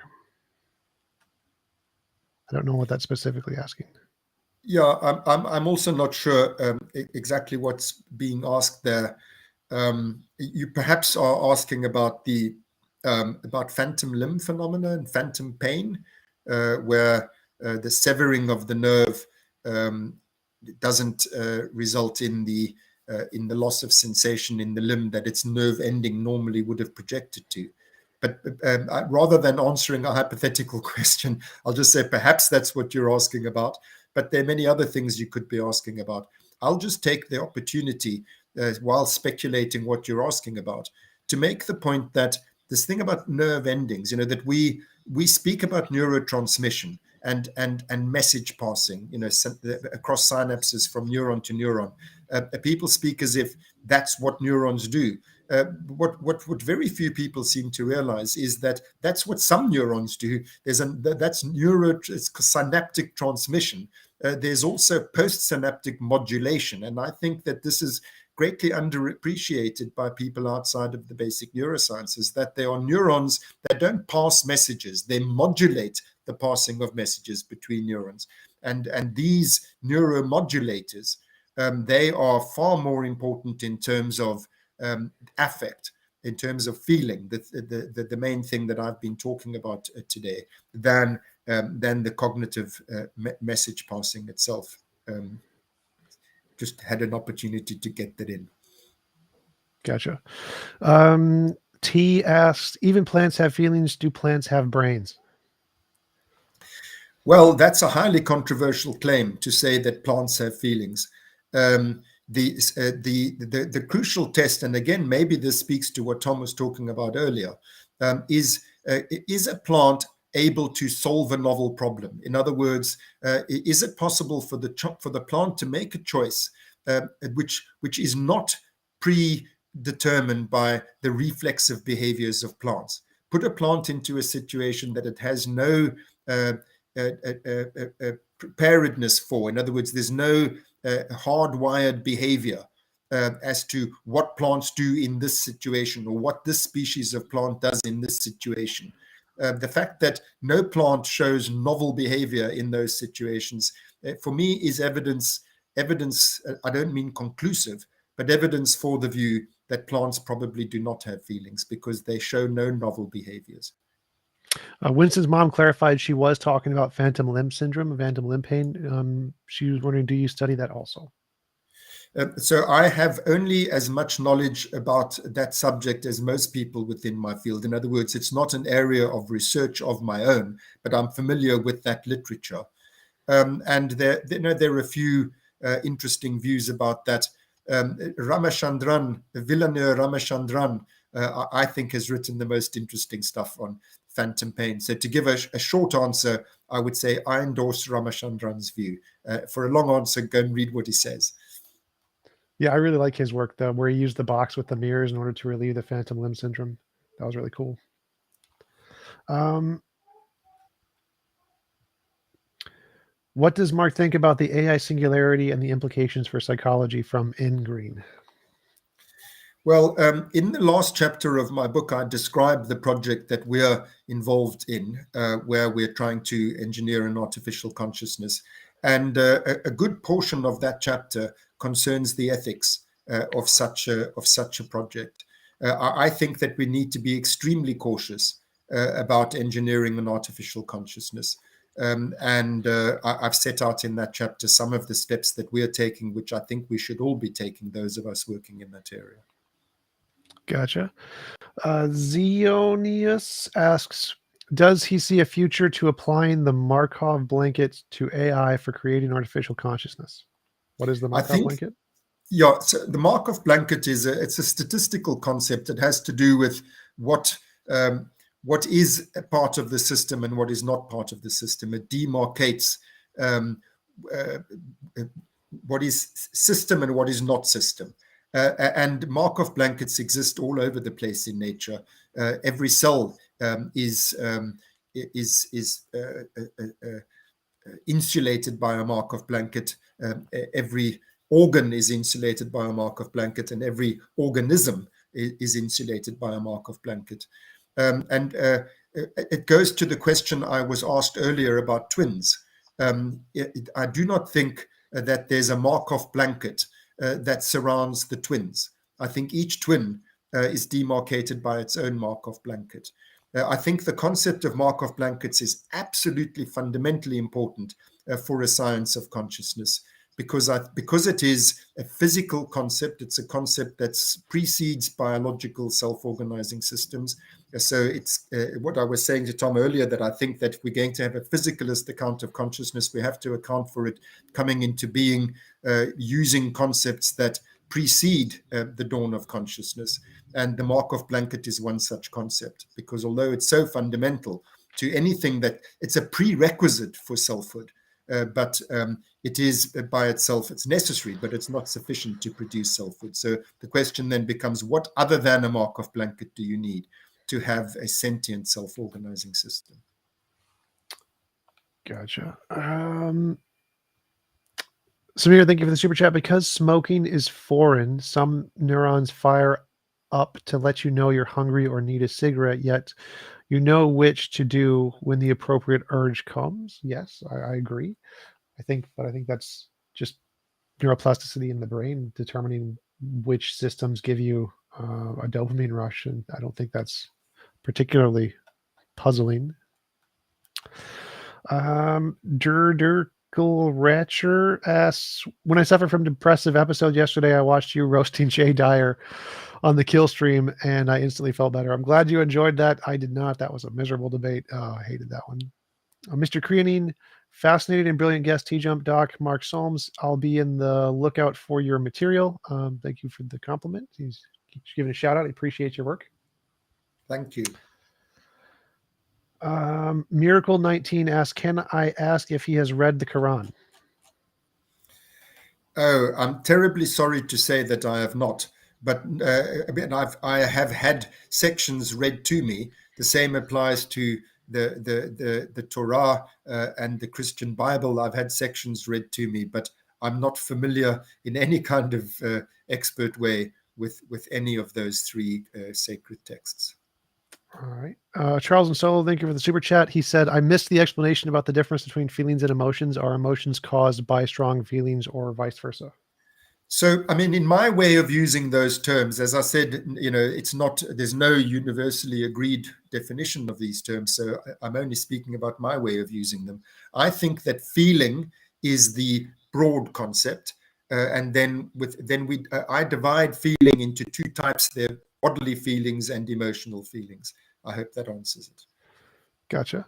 I don't know what that's specifically asking. Yeah, I'm also not sure exactly what's being asked there. You perhaps are asking about about phantom limb phenomena and phantom pain, where the severing of the nerve doesn't result in the loss of sensation in the limb that its nerve ending normally would have projected to. But rather than answering a hypothetical question, I'll just say perhaps that's what you're asking about. But there are many other things you could be asking about. I'll just take the opportunity, while speculating what you're asking about, to make the point that this thing about nerve endings, that we speak about neurotransmission and message passing, across synapses from neuron to neuron. People speak as if that's what neurons do. What very few people seem to realize is that that's what some neurons do. That's synaptic transmission. There's also postsynaptic modulation, and I think that this is greatly underappreciated by people outside of the basic neurosciences, that there are neurons that don't pass messages, they modulate the passing of messages between neurons. And these neuromodulators, they are far more important in terms of affect, in terms of feeling, the main thing that I've been talking about today, than the cognitive message passing itself. Just had an opportunity to get that in. Gotcha. T asks, even plants have feelings. Do plants have brains? Well, that's a highly controversial claim to say that plants have feelings. The crucial test, and again, maybe this speaks to what Tom was talking about earlier, is a plant able to solve a novel problem? In other words, is it possible for the plant to make a choice which is not predetermined by the reflexive behaviors of plants? Put a plant into a situation that it has no preparedness for. In other words, there's no hardwired behavior as to what plants do in this situation or what this species of plant does in this situation. The fact that no plant shows novel behavior in those situations, for me, is evidence. I don't mean conclusive, but evidence for the view that plants probably do not have feelings because they show no novel behaviors. Winston's mom clarified she was talking about phantom limb syndrome, phantom limb pain. She was wondering, do you study that also? So I have only as much knowledge about that subject as most people within my field. In other words, it's not an area of research of my own, but I'm familiar with that literature. And there are a few interesting views about that. Ramachandran, Villaneur Ramachandran, I think has written the most interesting stuff on phantom pain. So to give a short answer, I would say I endorse Ramachandran's view. For a long answer, go and read what he says. Yeah, I really like his work, though, where he used the box with the mirrors in order to relieve the phantom limb syndrome. That was really cool. What does Mark think about the AI singularity and the implications for psychology from In Green? Well, in the last chapter of my book, I described the project that we're involved in, where we're trying to engineer an artificial consciousness. And a good portion of that chapter concerns the ethics of such a project. I think that we need to be extremely cautious about engineering an artificial consciousness. I've set out in that chapter some of the steps that we're taking, which I think we should all be taking, those of us working in that area. Gotcha. Zeonius asks, does he see a future to applying the Markov blanket to AI for creating artificial consciousness? What is the Markov blanket? Yeah, so the Markov blanket it's a statistical concept that has to do with what is a part of the system and what is not part of the system. It demarcates what is system and what is not system. And Markov blankets exist all over the place in nature. Every cell is insulated by a Markov blanket. Every organ is insulated by a Markov blanket, and every organism is insulated by a Markov blanket. It goes to the question I was asked earlier about twins. I do not think that there's a Markov blanket that surrounds the twins. I think each twin is demarcated by its own Markov blanket. I think the concept of Markov blankets is absolutely fundamentally important for a science of consciousness because it is a physical concept. It's a concept that precedes biological self-organizing systems. So it's what I was saying to Tom earlier, that I think that if we're going to have a physicalist account of consciousness, we have to account for it coming into being using concepts that precede the dawn of consciousness. And the Markov blanket is one such concept, because although it's so fundamental to anything, that it's a prerequisite for selfhood, but it is by itself, it's necessary, but it's not sufficient to produce selfhood. So the question then becomes, what other than a Markov blanket do you need to have a sentient self-organizing system? Gotcha. Samir, thank you for the super chat. Because smoking is foreign, some neurons fire up to let you know you're hungry or need a cigarette, yet you know which to do when the appropriate urge comes. Yes, I agree. I think that's just neuroplasticity in the brain determining which systems give you a dopamine rush, and I don't think that's particularly puzzling. Ratcher asks, when I suffered from depressive episode yesterday, I watched you roasting Jay Dyer on the kill stream, and I instantly felt better. I'm glad you enjoyed that. I did not. That was a miserable debate. Oh, I hated that one. Mr. Creanine, fascinating and brilliant guest, TJump Doc, Mark Solms. I'll be in the lookout for your material. Thank you for the compliment. He's giving a shout out. I appreciate your work. Thank you. Miracle 19 asks, can I ask if he has read the Quran? Oh, I'm terribly sorry to say that I have not. But I have had sections read to me. The same applies to the Torah and the Christian Bible. I've had sections read to me, but I'm not familiar in any kind of expert way with any of those three sacred texts. All right. Charles and Solo, thank you for the super chat. He said, I missed the explanation about the difference between feelings and emotions. Are emotions caused by strong feelings or vice versa? So, I mean, in my way of using those terms, as I said, there's no universally agreed definition of these terms. So I'm only speaking about my way of using them. I think that feeling is the broad concept. And then I divide feeling into two types. They're bodily feelings and emotional feelings. I hope that answers it. Gotcha.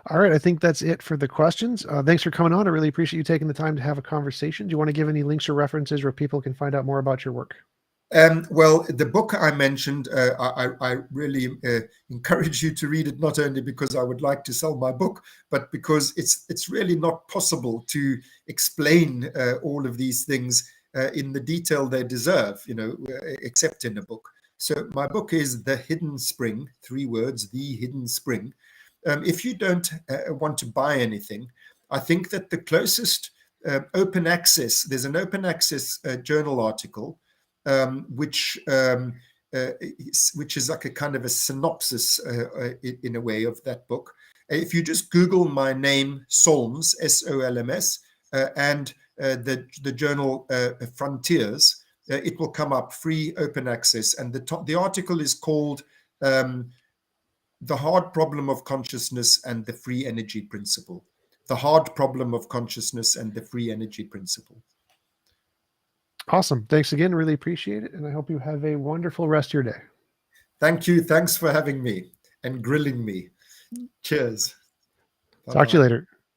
All right. I think that's it for the questions. Thanks for coming on. I really appreciate you taking the time to have a conversation. Do you want to give any links or references where people can find out more about your work? Well, the book I mentioned, I really encourage you to read it, not only because I would like to sell my book, but because it's really not possible to explain all of these things in the detail they deserve, except in a book. So my book is The Hidden Spring, 3 words, The Hidden Spring. If you don't want to buy anything, I think that the closest open access, there's an open access journal article, which is like a kind of a synopsis in a way of that book. If you just Google my name, Solms, Solms, and the journal Frontiers, it will come up, free open access. And the article is called The Hard Problem of Consciousness and the Free Energy Principle. The Hard Problem of Consciousness and the Free Energy Principle. Awesome. Thanks again. Really appreciate it. And I hope you have a wonderful rest of your day. Thank you. Thanks for having me and grilling me. Cheers. Talk to you later.